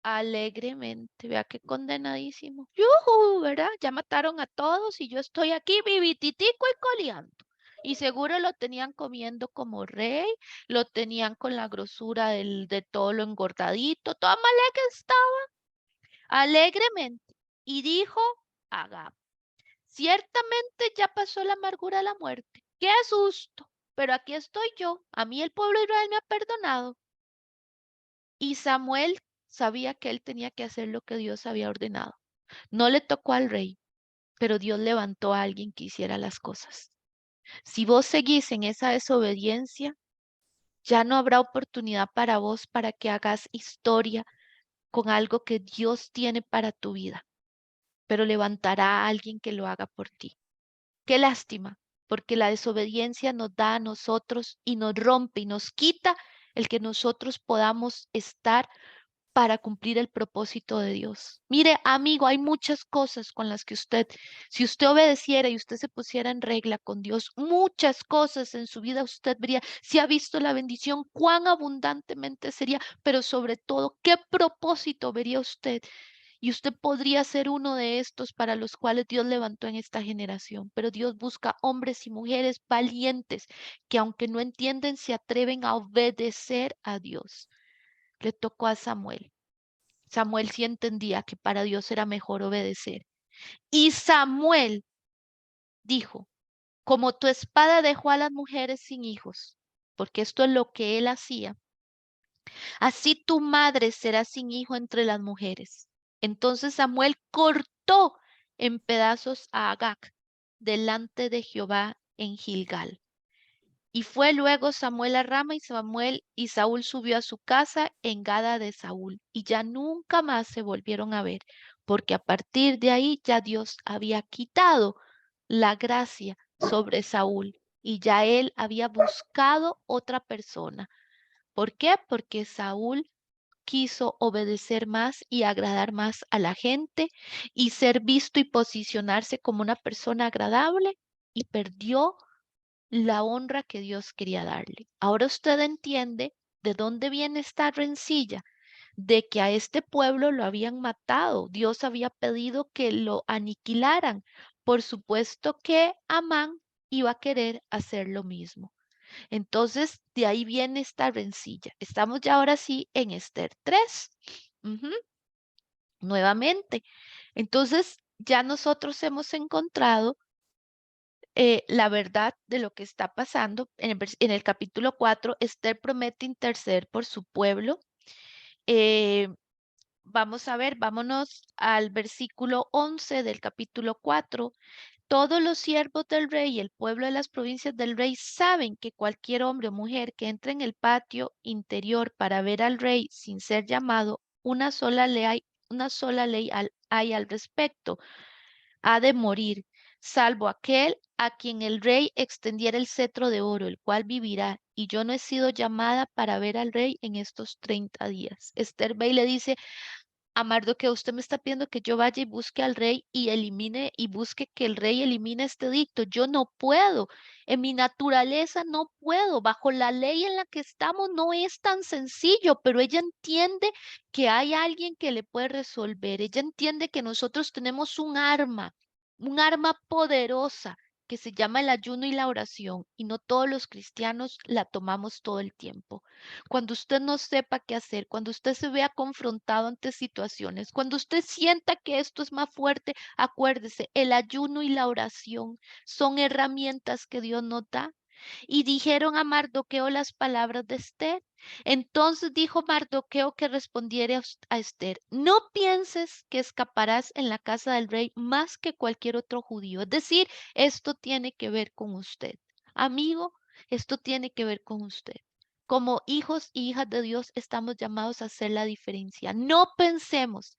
Speaker 6: Alegremente. Vea qué condenadísimo. ¡Yujú! ¿Verdad? Ya mataron a todos y yo estoy aquí vivititico y coleando. Y seguro lo tenían comiendo como rey, lo tenían con la grosura de todo lo engordadito, todo Amalek estaba alegremente. Y dijo Agab, ciertamente ya pasó la amargura de la muerte. ¡Qué susto! Pero aquí estoy yo. A mí el pueblo de Israel me ha perdonado. Y Samuel sabía que él tenía que hacer lo que Dios había ordenado. No le tocó al rey, pero Dios levantó a alguien que hiciera las cosas. Si vos seguís en esa desobediencia, ya no habrá oportunidad para vos para que hagas historia con algo que Dios tiene para tu vida, pero levantará a alguien que lo haga por ti. Qué lástima, porque la desobediencia nos da a nosotros y nos rompe y nos quita el que nosotros podamos estar para cumplir el propósito de Dios. Mire, amigo, hay muchas cosas con las que usted, si usted obedeciera y usted se pusiera en regla con Dios, muchas cosas en su vida usted vería, si ha visto la bendición, cuán abundantemente sería, pero sobre todo, qué propósito vería usted. Y usted podría ser uno de estos para los cuales Dios levantó en esta generación. Pero Dios busca hombres y mujeres valientes que aunque no entienden, se atreven a obedecer a Dios. Le tocó a Samuel. Samuel sí entendía que para Dios era mejor obedecer. Y Samuel dijo, como tu espada dejó a las mujeres sin hijos, porque esto es lo que él hacía, así tu madre será sin hijo entre las mujeres. Entonces Samuel cortó en pedazos a Agag delante de Jehová en Gilgal. Y fue luego Samuel a Rama y Saúl subió a su casa en Gada de Saúl. Y ya nunca más se volvieron a ver, porque a partir de ahí ya Dios había quitado la gracia sobre Saúl y ya él había buscado otra persona. ¿Por qué? Porque Saúl quiso obedecer más y agradar más a la gente y ser visto y posicionarse como una persona agradable y perdió la honra que Dios quería darle. Ahora usted entiende de dónde viene esta rencilla, de que a este pueblo lo habían matado. Dios había pedido que lo aniquilaran. Por supuesto que Amán iba a querer hacer lo mismo. Entonces, de ahí viene esta rencilla. Estamos ya ahora sí en Esther 3. Ujú. Nuevamente. Entonces, ya nosotros hemos encontrado la verdad de lo que está pasando. En el capítulo 4, Esther promete interceder por su pueblo. Vamos a ver, vámonos al versículo 11 del capítulo 4. Todos los siervos del rey y el pueblo de las provincias del rey saben que cualquier hombre o mujer que entre en el patio interior para ver al rey sin ser llamado, una sola ley hay al respecto. Ha de morir, salvo aquel a quien el rey extendiera el cetro de oro, el cual vivirá. Y yo no he sido llamada para ver al rey en estos 30 días. Esther ve y le dice a Mardoqueo, usted me está pidiendo que yo vaya y busque al rey y elimine y busque que el rey elimine este edicto. Yo no puedo, en mi naturaleza no puedo, bajo la ley en la que estamos no es tan sencillo, pero ella entiende que hay alguien que le puede resolver. Ella entiende que nosotros tenemos un arma poderosa que se llama el ayuno y la oración, y no todos los cristianos la tomamos todo el tiempo. Cuando usted no sepa qué hacer, cuando usted se vea confrontado ante situaciones, cuando usted sienta que esto es más fuerte, acuérdese, el ayuno y la oración son herramientas que Dios nos da. Y dijeron a Mardoqueo las palabras de Esther. Entonces dijo Mardoqueo que respondiera a Esther, no pienses que escaparás en la casa del rey más que cualquier otro judío. Es decir, esto tiene que ver con usted. Amigo, esto tiene que ver con usted. Como hijos y hijas de Dios estamos llamados a hacer la diferencia. No pensemos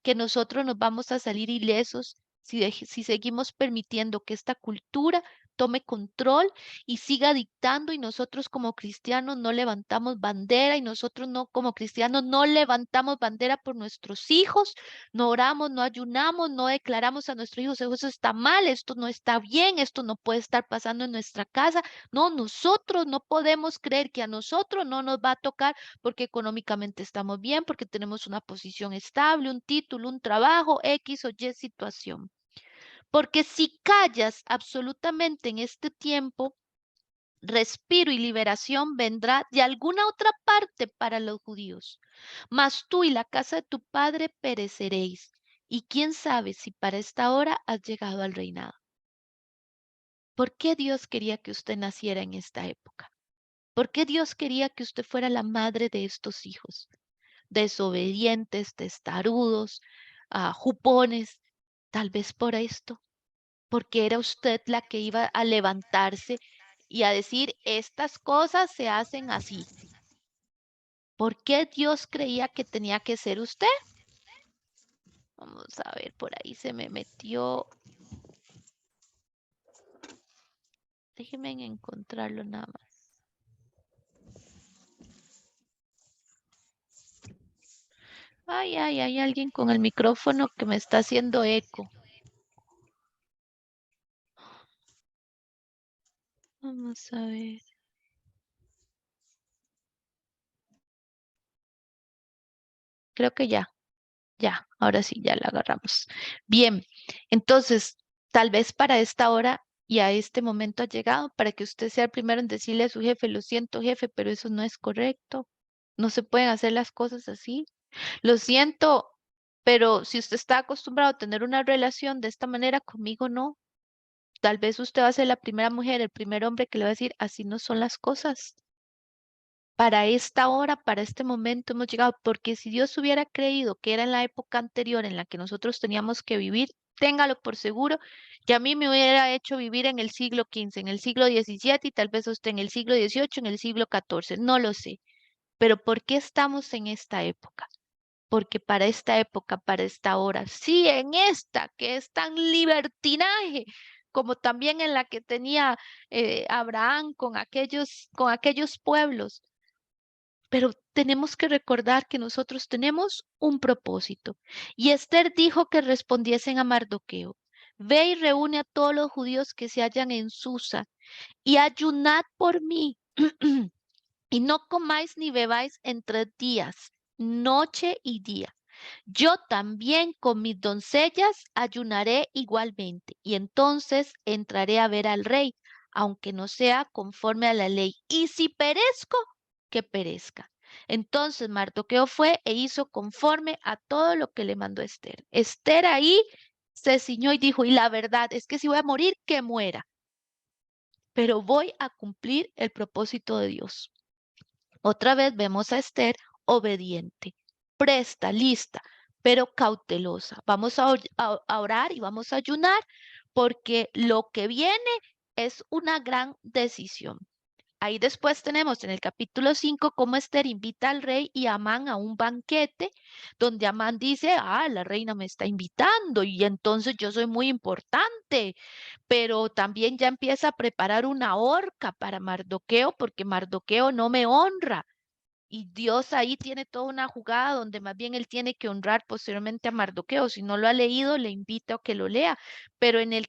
Speaker 6: que nosotros nos vamos a salir ilesos si seguimos permitiendo que esta cultura tome control y siga dictando y nosotros como cristianos no levantamos bandera y nosotros no como cristianos no levantamos bandera por nuestros hijos, no oramos, no ayunamos, no declaramos a nuestros hijos, eso está mal, esto no está bien, esto no puede estar pasando en nuestra casa. No, nosotros no podemos creer que a nosotros no nos va a tocar porque económicamente estamos bien, porque tenemos una posición estable, un título, un trabajo, X o Y situación. Porque si callas absolutamente en este tiempo, respiro y liberación vendrá de alguna otra parte para los judíos. Mas tú y la casa de tu padre pereceréis. Y quién sabe si para esta hora has llegado al reinado. ¿Por qué Dios quería que usted naciera en esta época? ¿Por qué Dios quería que usted fuera la madre de estos hijos? Desobedientes, testarudos, jupones, tal vez por esto, porque era usted la que iba a levantarse y a decir, estas cosas se hacen así. ¿Por qué Dios creía que tenía que ser usted? Vamos a ver, por ahí se me metió. Déjenme encontrarlo nada más. Ay, hay alguien con el micrófono que me está haciendo eco. Vamos a ver. Creo que ya, ahora sí, ya la agarramos. Bien, entonces, tal vez para esta hora y a este momento ha llegado para que usted sea el primero en decirle a su jefe, lo siento, jefe, pero eso no es correcto. No se pueden hacer las cosas así. Lo siento, pero si usted está acostumbrado a tener una relación de esta manera, conmigo no. Tal vez usted va a ser la primera mujer, el primer hombre que le va a decir, así no son las cosas. Para esta hora, para este momento hemos llegado, porque si Dios hubiera creído que era en la época anterior en la que nosotros teníamos que vivir, téngalo por seguro que a mí me hubiera hecho vivir en el siglo XV, en el siglo XVII y tal vez usted en el siglo XVIII, en el siglo XIV, no lo sé. Pero ¿por qué estamos en esta época? porque para esta época, para esta hora, sí, en esta que es tan libertinaje, como también en la que tenía Abraham con aquellos pueblos. Pero tenemos que recordar que nosotros tenemos un propósito. Y Esther dijo que respondiesen a Mardoqueo: ve y reúne a todos los judíos que se hallan en Susa y ayunad por mí. Y no comáis ni bebáis en 3 días, noche y día. Yo también con mis doncellas ayunaré igualmente, y entonces entraré a ver al rey, aunque no sea conforme a la ley. Y si perezco, que perezca. Entonces Mardoqueo fue e hizo conforme a todo lo que le mandó Esther. Esther ahí se ciñó y dijo: y la verdad es que si voy a morir, que muera, pero voy a cumplir el propósito de Dios. Otra vez vemos a Esther obediente, presta, lista, pero cautelosa. Vamos a orar y vamos a ayunar, porque lo que viene es una gran decisión. Ahí después tenemos en el capítulo 5 cómo Esther invita al rey y a Amán a un banquete, donde Amán dice: la reina me está invitando y entonces yo soy muy importante. Pero también ya empieza a preparar una horca para Mardoqueo, porque Mardoqueo no me honra. Y Dios ahí tiene toda una jugada donde más bien él tiene que honrar posteriormente a Mardoqueo. Si no lo ha leído, le invito a que lo lea. Pero en el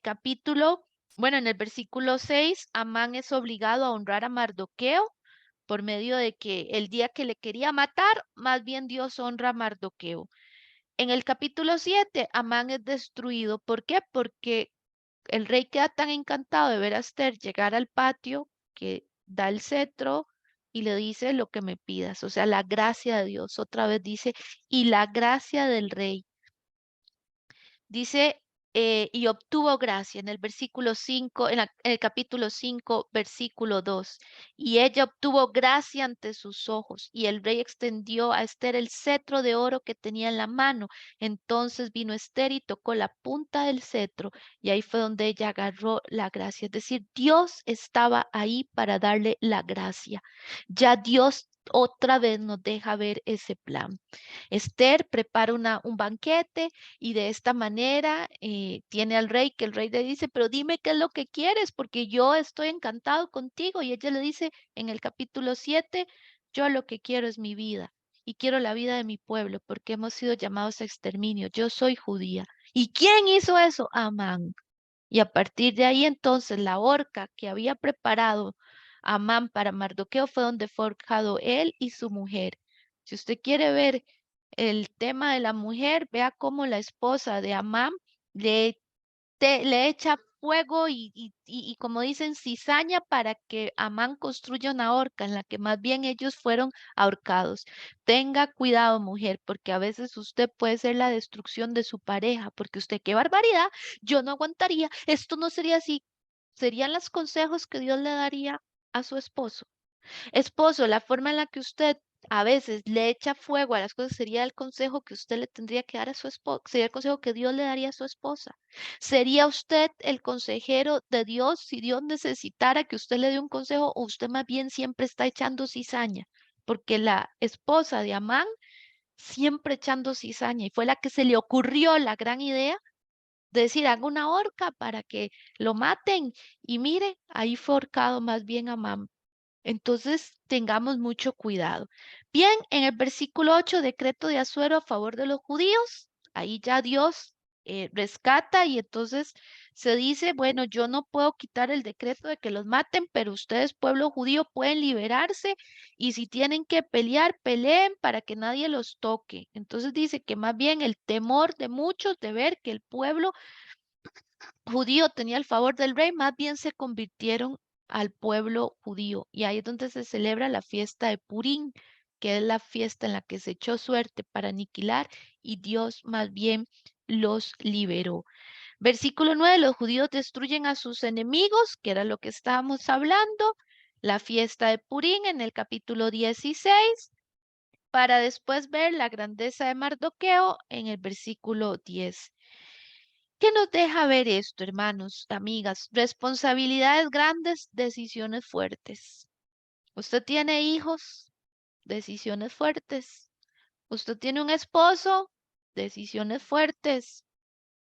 Speaker 6: en el versículo 6, Amán es obligado a honrar a Mardoqueo por medio de que el día que le quería matar, más bien Dios honra a Mardoqueo. En el capítulo 7, Amán es destruido. ¿Por qué? Porque el rey queda tan encantado de ver a Esther llegar al patio que da el cetro y le dice: lo que me pidas. O sea, la gracia de Dios. Otra vez dice: y la gracia del rey. Dice, y obtuvo gracia en el versículo 5, en el capítulo 5, versículo 2. Y ella obtuvo gracia ante sus ojos, y el rey extendió a Esther el cetro de oro que tenía en la mano. Entonces vino Esther y tocó la punta del cetro, y ahí fue donde ella agarró la gracia. Es decir, Dios estaba ahí para darle la gracia. Ya Dios otra vez nos deja ver ese plan. Esther prepara un banquete y de esta manera tiene al rey, que el rey le dice: pero dime qué es lo que quieres, porque yo estoy encantado contigo. Y ella le dice en el capítulo 7: yo lo que quiero es mi vida y quiero la vida de mi pueblo, porque hemos sido llamados a exterminio. Yo soy judía. ¿Y quién hizo eso? Amán. Y a partir de ahí entonces la horca que había preparado Amán para Mardoqueo fue donde fue ahorcado él y su mujer. Si usted quiere ver el tema de la mujer, vea cómo la esposa de Amán le echa fuego y como dicen, cizaña para que Amán construya una horca en la que más bien ellos fueron ahorcados. Tenga cuidado, mujer, porque a veces usted puede ser la destrucción de su pareja, porque usted: qué barbaridad, yo no aguantaría, esto no sería así. Serían los consejos que Dios le daría a su esposo. Esposo, la forma en la que usted a veces le echa fuego a las cosas sería el consejo que usted le tendría que dar a su esposa, sería el consejo que Dios le daría a su esposa. ¿Sería usted el consejero de Dios si Dios necesitara que usted le dé un consejo, o usted más bien siempre está echando cizaña? Porque la esposa de Amán siempre echando cizaña, y fue la que se le ocurrió la gran idea de decir: haga una horca para que lo maten. Y mire, ahí fue ahorcado más bien Amán. Entonces, tengamos mucho cuidado. Bien, en el versículo 8, decreto de Asuero a favor de los judíos. Ahí ya Dios rescata, y entonces se dice: bueno, yo no puedo quitar el decreto de que los maten, pero ustedes, pueblo judío, pueden liberarse, y si tienen que pelear, peleen para que nadie los toque. Entonces dice que más bien el temor de muchos de ver que el pueblo judío tenía el favor del rey, más bien se convirtieron al pueblo judío. Y ahí es donde se celebra la fiesta de Purim, que es la fiesta en la que se echó suerte para aniquilar, y Dios más bien los liberó. Versículo 9, los judíos destruyen a sus enemigos, que era lo que estábamos hablando. La fiesta de Purim en el capítulo 16, para después ver la grandeza de Mardoqueo en el versículo 10. ¿Qué nos deja ver esto, hermanos, amigas? Responsabilidades grandes, decisiones fuertes. Usted tiene hijos, decisiones fuertes. Usted tiene un esposo, decisiones fuertes.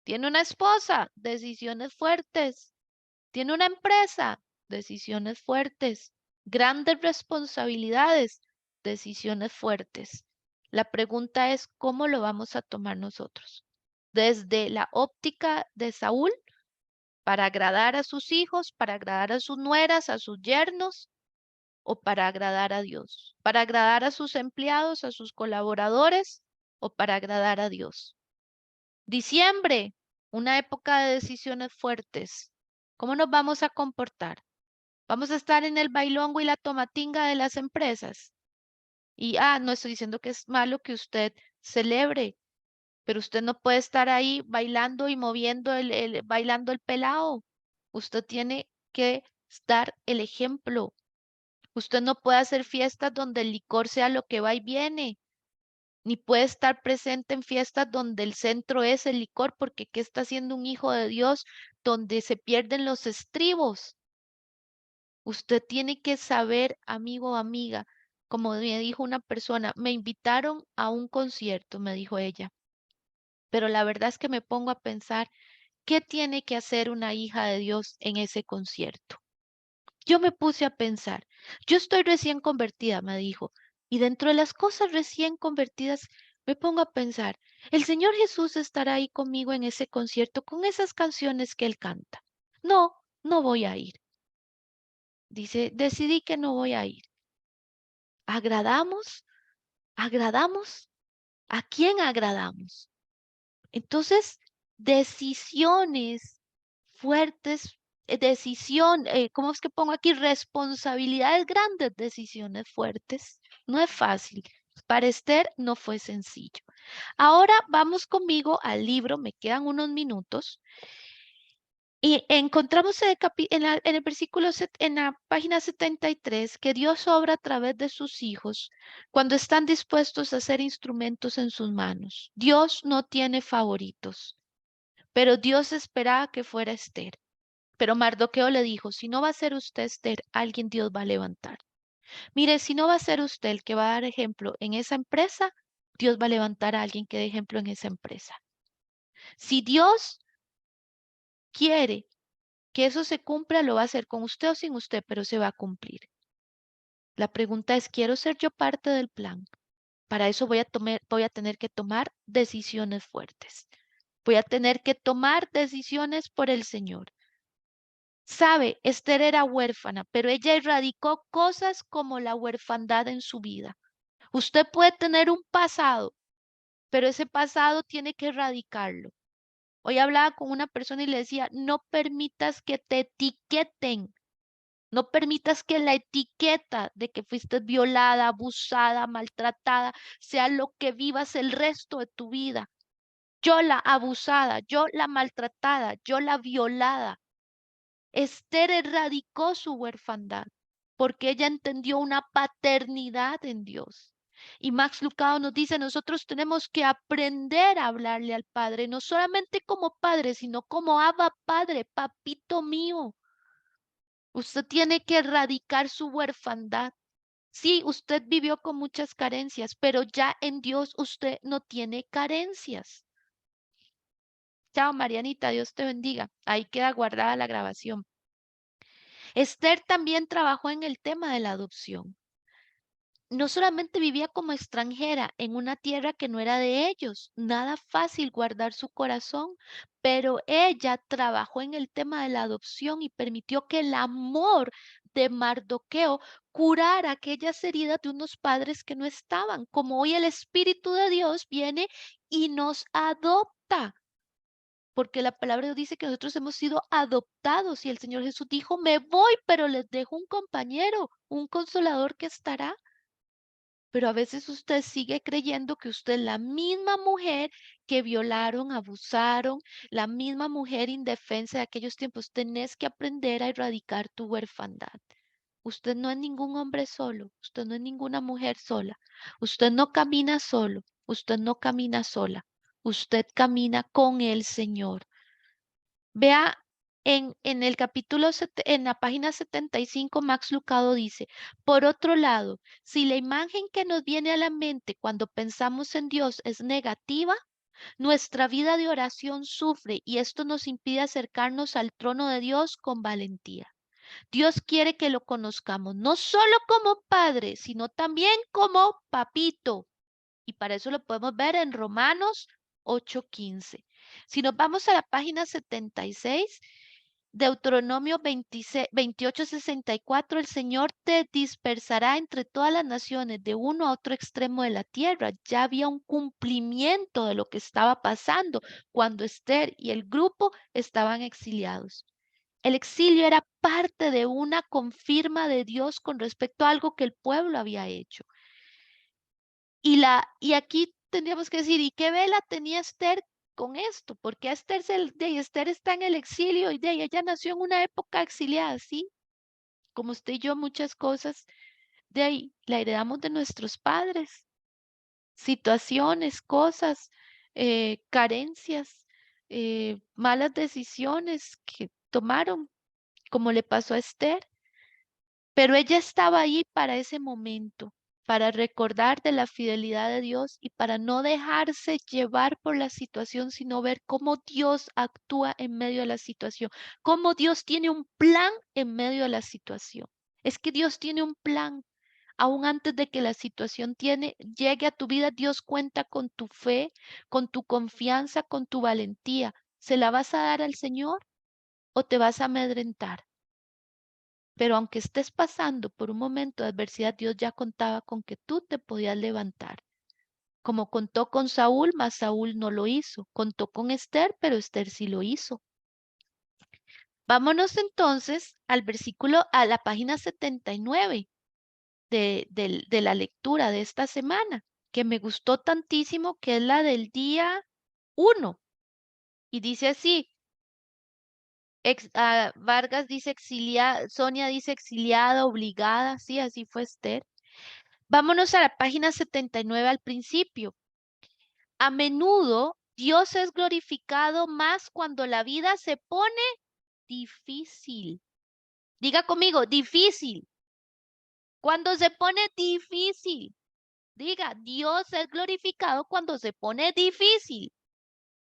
Speaker 6: Tiene una esposa, decisiones fuertes. Tiene una empresa, decisiones fuertes. Grandes responsabilidades, decisiones fuertes. La pregunta es, ¿cómo lo vamos a tomar nosotros? Desde la óptica de Saúl, para agradar a sus hijos, para agradar a sus nueras, a sus yernos, o para agradar a Dios, para agradar a sus empleados, a sus colaboradores, o para agradar a Dios. Diciembre, una época de decisiones fuertes. ¿Cómo nos vamos a comportar? ¿Vamos a estar en el bailongo y la tomatinga de las empresas? Y, no estoy diciendo que es malo que usted celebre, pero usted no puede estar ahí bailando y moviendo bailando el pelao. Usted tiene que dar el ejemplo. Usted no puede hacer fiestas donde el licor sea lo que va y viene, ni puede estar presente en fiestas donde el centro es el licor, porque ¿qué está haciendo un hijo de Dios donde se pierden los estribos? Usted tiene que saber, amigo o amiga, como me dijo una persona, me invitaron a un concierto, me dijo ella, pero la verdad es que me pongo a pensar, ¿qué tiene que hacer una hija de Dios en ese concierto? Yo me puse a pensar, yo estoy recién convertida, me dijo, y dentro de las cosas recién convertidas, me pongo a pensar, el Señor Jesús estará ahí conmigo en ese concierto con esas canciones que Él canta. No, no voy a ir. Dice, decidí que no voy a ir. ¿Agradamos? ¿Agradamos? ¿A quién agradamos? Entonces, decisiones fuertes, ¿cómo es que pongo aquí? Responsabilidades grandes, decisiones fuertes. No es fácil. Para Esther no fue sencillo. Ahora vamos conmigo al libro, me quedan unos minutos. Y encontramos en el versículo, en la página 73, que Dios obra a través de sus hijos cuando están dispuestos a ser instrumentos en sus manos. Dios no tiene favoritos, pero Dios esperaba que fuera Esther. Pero Mardoqueo le dijo, si no va a ser usted, Esther, alguien Dios va a levantar. Mire, si no va a ser usted el que va a dar ejemplo en esa empresa, Dios va a levantar a alguien que dé ejemplo en esa empresa. Si Dios quiere que eso se cumpla, lo va a hacer con usted o sin usted, pero se va a cumplir. La pregunta es, ¿quiero ser yo parte del plan? Para eso voy a tener que tomar decisiones fuertes. Voy a tener que tomar decisiones por el Señor. Sabe, Esther era huérfana, pero ella erradicó cosas como la huerfandad en su vida. Usted puede tener un pasado, pero ese pasado tiene que erradicarlo. Hoy hablaba con una persona y le decía, no permitas que te etiqueten. No permitas que la etiqueta de que fuiste violada, abusada, maltratada, sea lo que vivas el resto de tu vida. Yo la abusada, yo la maltratada, yo la violada. Esther erradicó su huerfandad porque ella entendió una paternidad en Dios. Y Max Lucado nos dice, nosotros tenemos que aprender a hablarle al Padre, no solamente como Padre, sino como Abba Padre, papito mío. Usted tiene que erradicar su huerfandad. Sí, usted vivió con muchas carencias, pero ya en Dios usted no tiene carencias. Chao, Marianita, Dios te bendiga. Ahí queda guardada la grabación. Esther también trabajó en el tema de la adopción. No solamente vivía como extranjera en una tierra que no era de ellos, nada fácil guardar su corazón, pero ella trabajó en el tema de la adopción y permitió que el amor de Mardoqueo curara aquellas heridas de unos padres que no estaban, como hoy el Espíritu de Dios viene y nos adopta. Porque la palabra de Dios dice que nosotros hemos sido adoptados y el Señor Jesús dijo, me voy, pero les dejo un compañero, un consolador que estará. Pero a veces usted sigue creyendo que usted es la misma mujer que violaron, abusaron, la misma mujer indefensa de aquellos tiempos. Tenés que aprender a erradicar tu huerfandad. Usted no es ningún hombre solo, usted no es ninguna mujer sola, usted no camina solo, usted no camina sola, usted camina con el Señor. Vea En el capítulo, en la página 75, Max Lucado dice, por otro lado, si la imagen que nos viene a la mente cuando pensamos en Dios es negativa, nuestra vida de oración sufre y esto nos impide acercarnos al trono de Dios con valentía. Dios quiere que lo conozcamos, no solo como Padre, sino también como Papito. Y para eso lo podemos ver en Romanos 8:15. Si nos vamos a la página 76, Deuteronomio 28:64, el Señor te dispersará entre todas las naciones de uno a otro extremo de la tierra. Ya había un cumplimiento de lo que estaba pasando cuando Esther y el grupo estaban exiliados. El exilio era parte de una confirma de Dios con respecto a algo que el pueblo había hecho. Y aquí tendríamos que decir, ¿y qué vela tenía Esther con esto? Porque Esther está en el exilio y de ahí ella nació en una época exiliada, ¿sí? Como usted y yo, muchas cosas de ahí la heredamos de nuestros padres, situaciones, cosas, carencias, malas decisiones que tomaron, como le pasó a Esther. Pero ella estaba ahí para ese momento, para recordar de la fidelidad de Dios y para no dejarse llevar por la situación, sino ver cómo Dios actúa en medio de la situación, cómo Dios tiene un plan en medio de la situación. Es que Dios tiene un plan. Aún antes de que la situación llegue a tu vida, Dios cuenta con tu fe, con tu confianza, con tu valentía. ¿Se la vas a dar al Señor o te vas a amedrentar? Pero aunque estés pasando por un momento de adversidad, Dios ya contaba con que tú te podías levantar. Como contó con Saúl, mas Saúl no lo hizo. Contó con Esther, pero Esther sí lo hizo. Vámonos entonces al versículo, a la página 79 de la lectura de esta semana, que me gustó tantísimo, que es la del día 1. Y dice así, Vargas dice exiliada, Sonia dice exiliada, obligada, sí, así fue Esther. Vámonos a la página 79 al principio. A menudo Dios es glorificado más cuando la vida se pone difícil. Diga conmigo, difícil. Cuando se pone difícil. Diga, Dios es glorificado cuando se pone difícil.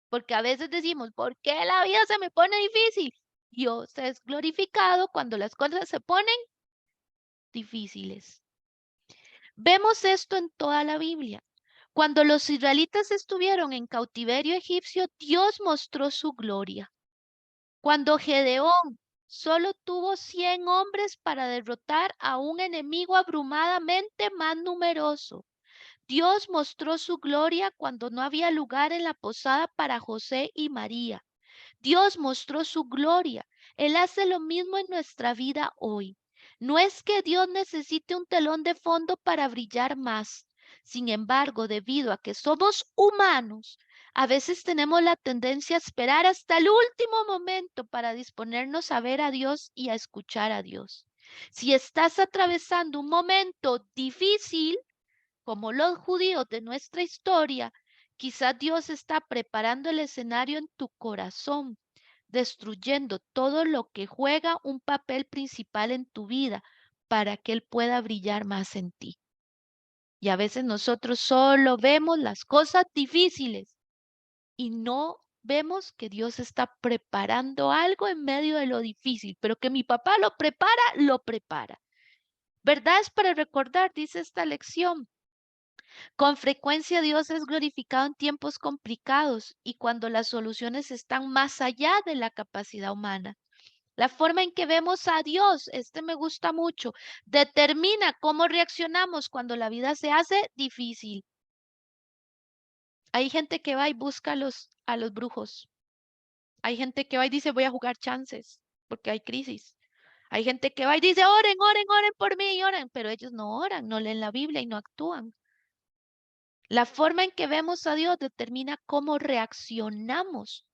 Speaker 6: Porque a veces decimos, ¿por qué la vida se me pone difícil? Dios es glorificado cuando las cosas se ponen difíciles. Vemos esto en toda la Biblia. Cuando los israelitas estuvieron en cautiverio egipcio, Dios mostró su gloria. Cuando Gedeón solo tuvo 100 hombres para derrotar a un enemigo abrumadamente más numeroso, Dios mostró su gloria cuando no había lugar en la posada para José y María. Dios mostró su gloria. Él hace lo mismo en nuestra vida hoy. No es que Dios necesite un telón de fondo para brillar más. Sin embargo, debido a que somos humanos, a veces tenemos la tendencia a esperar hasta el último momento para disponernos a ver a Dios y a escuchar a Dios. Si estás atravesando un momento difícil, como los judíos de nuestra historia, quizás Dios está preparando el escenario en tu corazón, destruyendo todo lo que juega un papel principal en tu vida para que Él pueda brillar más en ti. Y a veces nosotros solo vemos las cosas difíciles y no vemos que Dios está preparando algo en medio de lo difícil, pero que mi papá lo prepara, lo prepara. ¿Verdad? Es para recordar, dice esta lección. Con frecuencia Dios es glorificado en tiempos complicados y cuando las soluciones están más allá de la capacidad humana. La forma en que vemos a Dios, me gusta mucho, determina cómo reaccionamos cuando la vida se hace difícil. Hay gente que va y busca a los brujos. Hay gente que va y dice voy a jugar chances porque hay crisis. Hay gente que va y dice oren, oren, oren por mí y oren, pero ellos no oran, no leen la Biblia y no actúan. La forma en que vemos a Dios determina cómo reaccionamos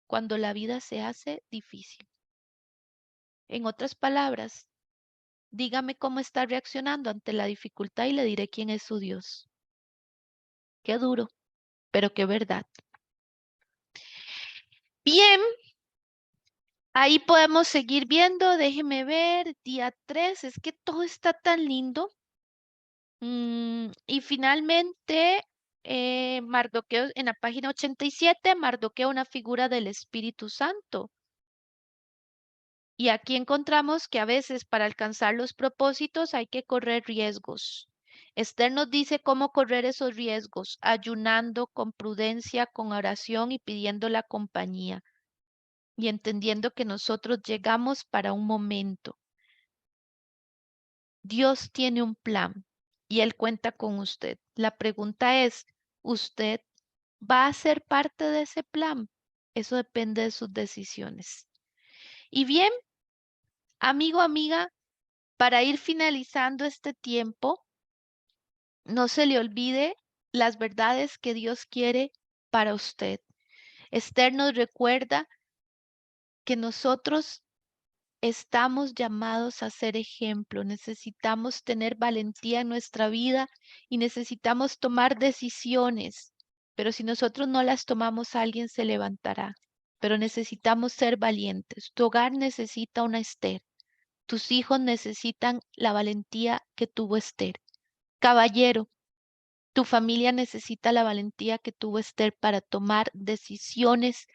Speaker 6: cuando la vida se hace difícil. En otras palabras, dígame cómo está reaccionando ante la dificultad y le diré quién es su Dios. Qué duro, pero qué verdad. Bien, Ahí podemos seguir viendo, déjeme ver, día 3, es que todo está tan lindo. Y finalmente, Mardoqueo, en la página 87, Mardoqueo, una figura del Espíritu Santo. Y aquí encontramos que a veces para alcanzar los propósitos hay que correr riesgos. Esther nos dice cómo correr esos riesgos, ayunando con prudencia, con oración y pidiendo la compañía. Y entendiendo que nosotros llegamos para un momento. Dios tiene un plan y Él cuenta con usted. La pregunta es, ¿usted va a ser parte de ese plan? Eso depende de sus decisiones. Y bien, amigo, amiga, para ir finalizando este tiempo, no se le olvide las verdades que Dios quiere para usted. Esther nos recuerda que nosotros estamos llamados a ser ejemplo, necesitamos tener valentía en nuestra vida y necesitamos tomar decisiones, pero si nosotros no las tomamos, alguien se levantará, pero necesitamos ser valientes. Tu hogar necesita una Esther, tus hijos necesitan la valentía que tuvo Esther. Caballero, tu familia necesita la valentía que tuvo Esther para tomar decisiones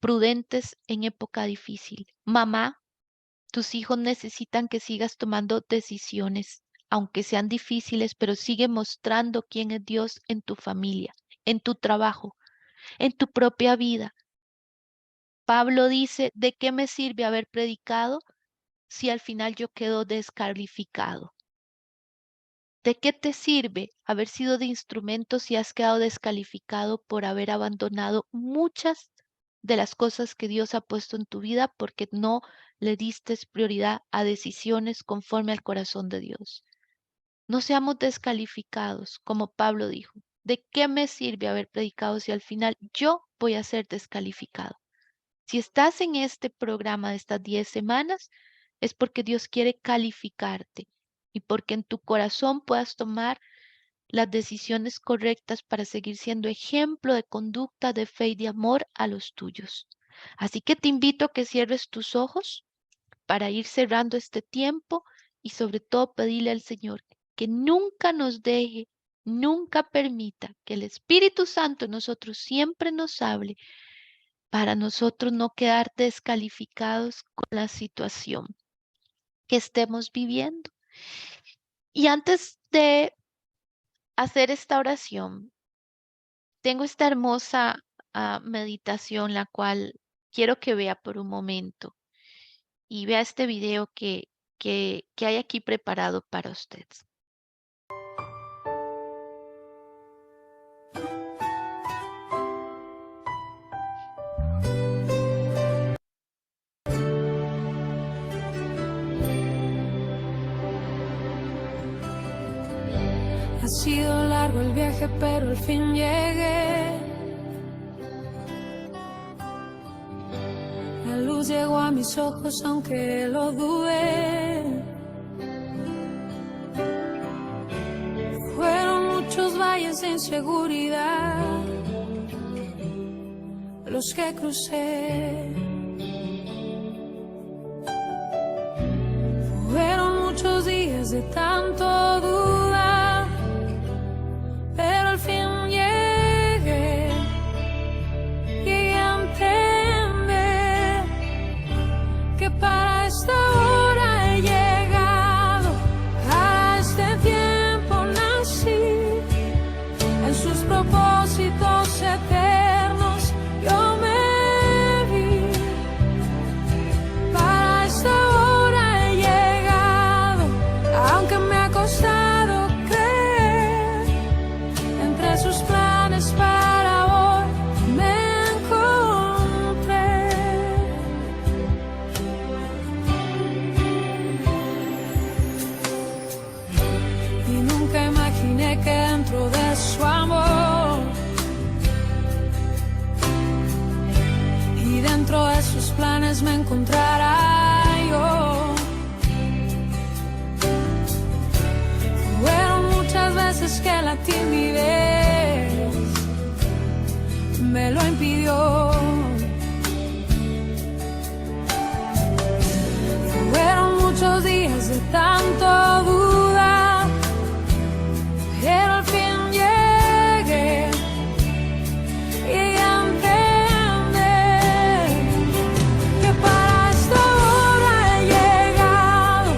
Speaker 6: prudentes en época difícil. Mamá, tus hijos necesitan que sigas tomando decisiones, aunque sean difíciles, pero sigue mostrando quién es Dios en tu familia, en tu trabajo, en tu propia vida. Pablo dice, ¿de qué me sirve haber predicado si al final yo quedo descalificado? ¿De qué te sirve haber sido de instrumento si has quedado descalificado por haber abandonado muchas de las cosas que Dios ha puesto en tu vida porque no le diste prioridad a decisiones conforme al corazón de Dios? No seamos descalificados, como Pablo dijo. ¿De qué me sirve haber predicado si al final yo voy a ser descalificado? Si estás en este programa de estas 10 semanas, es porque Dios quiere calificarte y porque en tu corazón puedas tomar las decisiones correctas para seguir siendo ejemplo de conducta, de fe y de amor a los tuyos. Así que te invito a que cierres tus ojos para ir cerrando este tiempo y sobre todo pedirle al Señor que nunca nos deje, nunca permita que el Espíritu Santo en nosotros siempre nos hable para nosotros no quedar descalificados con la situación que estemos viviendo. Y antes de hacer esta oración, tengo esta hermosa meditación, la cual quiero que vea por un momento y vea este video que hay aquí preparado para usted.
Speaker 10: Ha sido largo el viaje, pero al fin llegué. La luz llegó a mis ojos, aunque lo dudé. Fueron muchos valles de inseguridad los que crucé. Fueron muchos días de tanto dudar, pero al fin llegué a entender que para esta hora he llegado, para este tiempo nací, en sus propósitos eternos yo me vi. Para esta hora he llegado, aunque me ha costado creer, entre sus planes para hoy me encontré. Y nunca imaginé que dentro de su amor y dentro de sus planes me encontrara yo. Fueron muchas veces que la timidez me lo impidió, de tanto dudar, pero al fin llegué y a entender que para esta hora he llegado,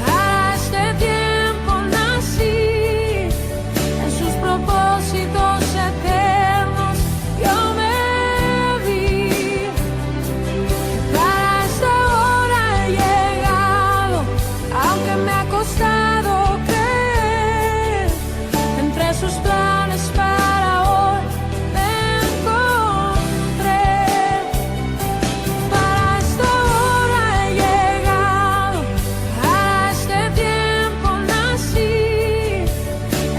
Speaker 10: para este tiempo nací, en sus propósitos eternos yo me vi. Para esta hora he llegado, aunque me ha costado creer, entre sus planes para hoy me encontré. Para esta hora he llegado, para este tiempo nací,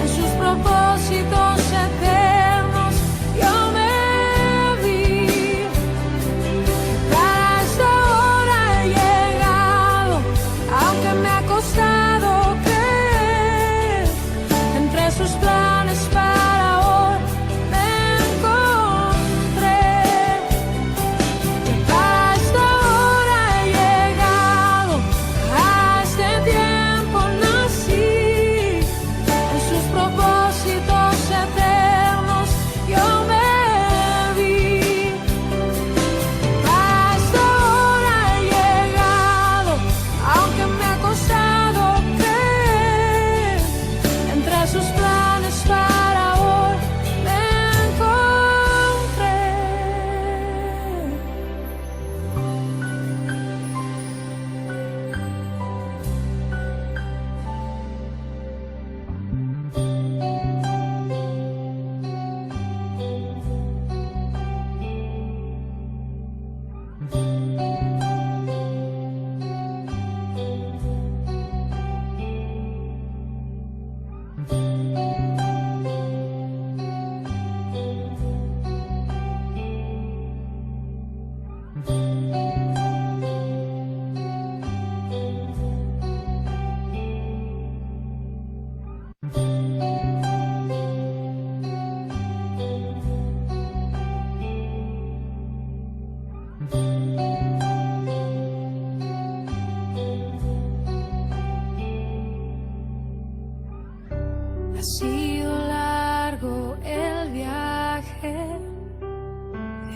Speaker 10: en sus propósitos eternos yo me vi. Para esta hora he llegado, aunque me ha costado creer, entre sus planes para hoy me encontré. Para esta hora he llegado, a este tiempo nací, en sus propósitos eternos yo me vi. Para esta hora he llegado, aunque me ha costado creer, entre sus planes para hoy me encontré. Ha sido largo el viaje,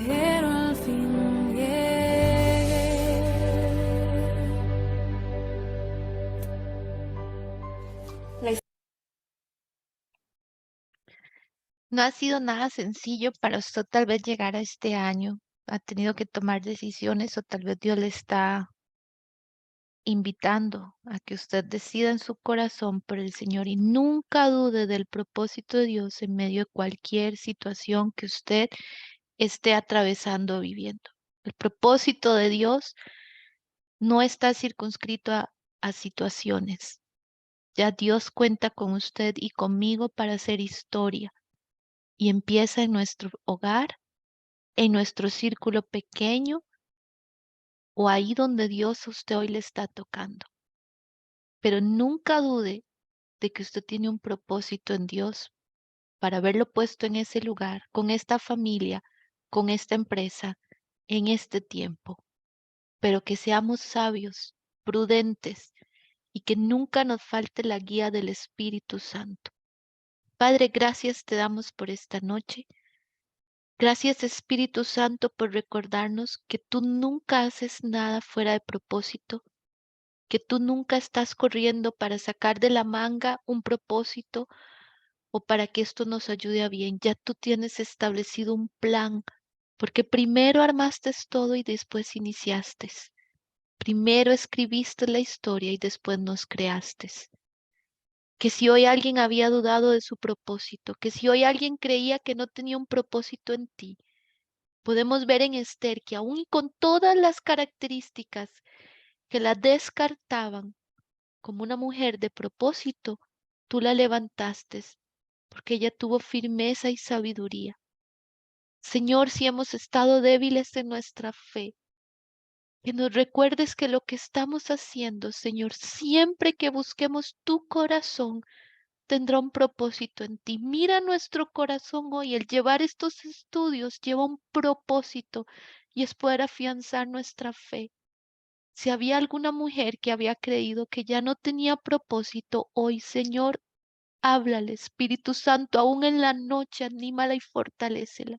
Speaker 10: pero al fin llegué.
Speaker 6: No ha sido nada sencillo para usted tal vez llegar a este año. Ha tenido que tomar decisiones o tal vez Dios le está invitando a que usted decida en su corazón por el Señor y nunca dude del propósito de Dios en medio de cualquier situación que usted esté atravesando o viviendo. El propósito de Dios no está circunscrito a situaciones. Ya Dios cuenta con usted y conmigo para hacer historia y empieza en nuestro hogar, en nuestro círculo pequeño o ahí donde Dios a usted hoy le está tocando. Pero nunca dude de que usted tiene un propósito en Dios para haberlo puesto en ese lugar, con esta familia, con esta empresa, en este tiempo. Pero que seamos sabios, prudentes y que nunca nos falte la guía del Espíritu Santo. Padre, gracias te damos por esta noche. Gracias Espíritu Santo por recordarnos que tú nunca haces nada fuera de propósito, que tú nunca estás corriendo para sacar de la manga un propósito o para que esto nos ayude a bien. Ya tú tienes establecido un plan, porque primero armaste todo y después iniciaste. Primero escribiste la historia y después nos creaste. Que si hoy alguien había dudado de su propósito, que si hoy alguien creía que no tenía un propósito en ti, podemos ver en Esther que aún con todas las características que la descartaban como una mujer de propósito, tú la levantaste porque ella tuvo firmeza y sabiduría. Señor, si hemos estado débiles en nuestra fe, que nos recuerdes que lo que estamos haciendo, Señor, siempre que busquemos tu corazón, tendrá un propósito en ti. Mira nuestro corazón hoy, el llevar estos estudios lleva un propósito y es poder afianzar nuestra fe. Si había alguna mujer que había creído que ya no tenía propósito hoy, Señor, háblale, Espíritu Santo, aún en la noche, anímala y fortalécela.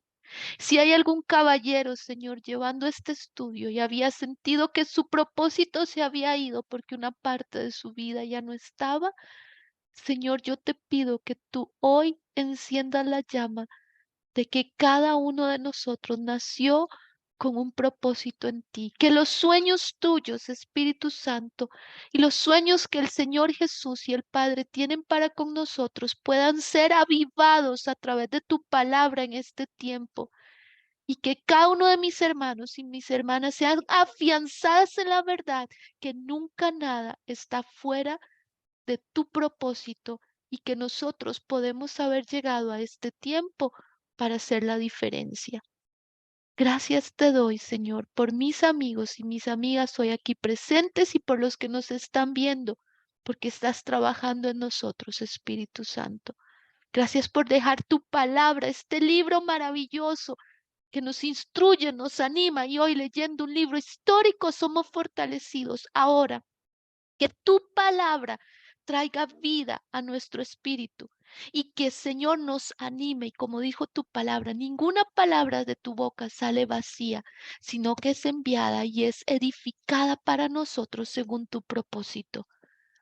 Speaker 6: Si hay algún caballero, Señor, llevando este estudio y había sentido que su propósito se había ido porque una parte de su vida ya no estaba, Señor, yo te pido que tú hoy enciendas la llama de que cada uno de nosotros nació con un propósito en ti, que los sueños tuyos, Espíritu Santo, y los sueños que el Señor Jesús y el Padre tienen para con nosotros puedan ser avivados a través de tu palabra en este tiempo, y que cada uno de mis hermanos y mis hermanas sean afianzadas en la verdad, que nunca nada está fuera de tu propósito y que nosotros podemos haber llegado a este tiempo para hacer la diferencia. Gracias te doy, Señor, por mis amigos y mis amigas hoy aquí presentes y por los que nos están viendo, porque estás trabajando en nosotros, Espíritu Santo. Gracias por dejar tu palabra, este libro maravilloso que nos instruye, nos anima, y hoy leyendo un libro histórico somos fortalecidos. Ahora, que tu palabra traiga vida a nuestro espíritu y que, Señor, nos anime. Y como dijo tu palabra, ninguna palabra de tu boca sale vacía, sino que es enviada y es edificada para nosotros según tu propósito.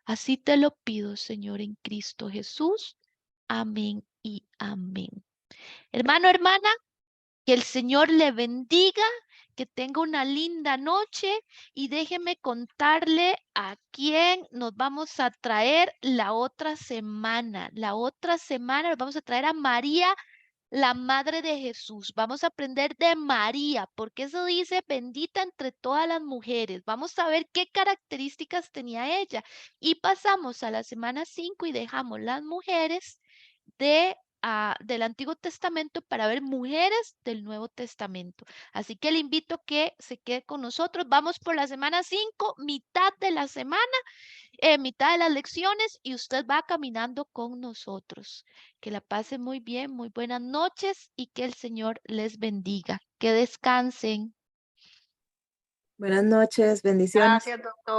Speaker 6: Así te lo pido, Señor, en Cristo Jesús. Amén y amén. Hermano, hermana, que el Señor le bendiga, que tenga una linda noche, y déjeme contarle a quién nos vamos a traer la otra semana. La otra semana nos vamos a traer a María, la Madre de Jesús. Vamos a aprender de María, porque eso dice bendita entre todas las mujeres. Vamos a ver qué características tenía ella. Y pasamos a la semana 5 y dejamos las mujeres del Antiguo Testamento para ver mujeres del Nuevo Testamento. Así que le invito a que se quede con nosotros. Vamos por la semana 5, mitad de la semana, mitad de las lecciones, y usted va caminando con nosotros. Que la pase muy bien, muy buenas noches y que el Señor les bendiga. Que descansen.
Speaker 1: Buenas noches, bendiciones.
Speaker 2: Gracias, doctor.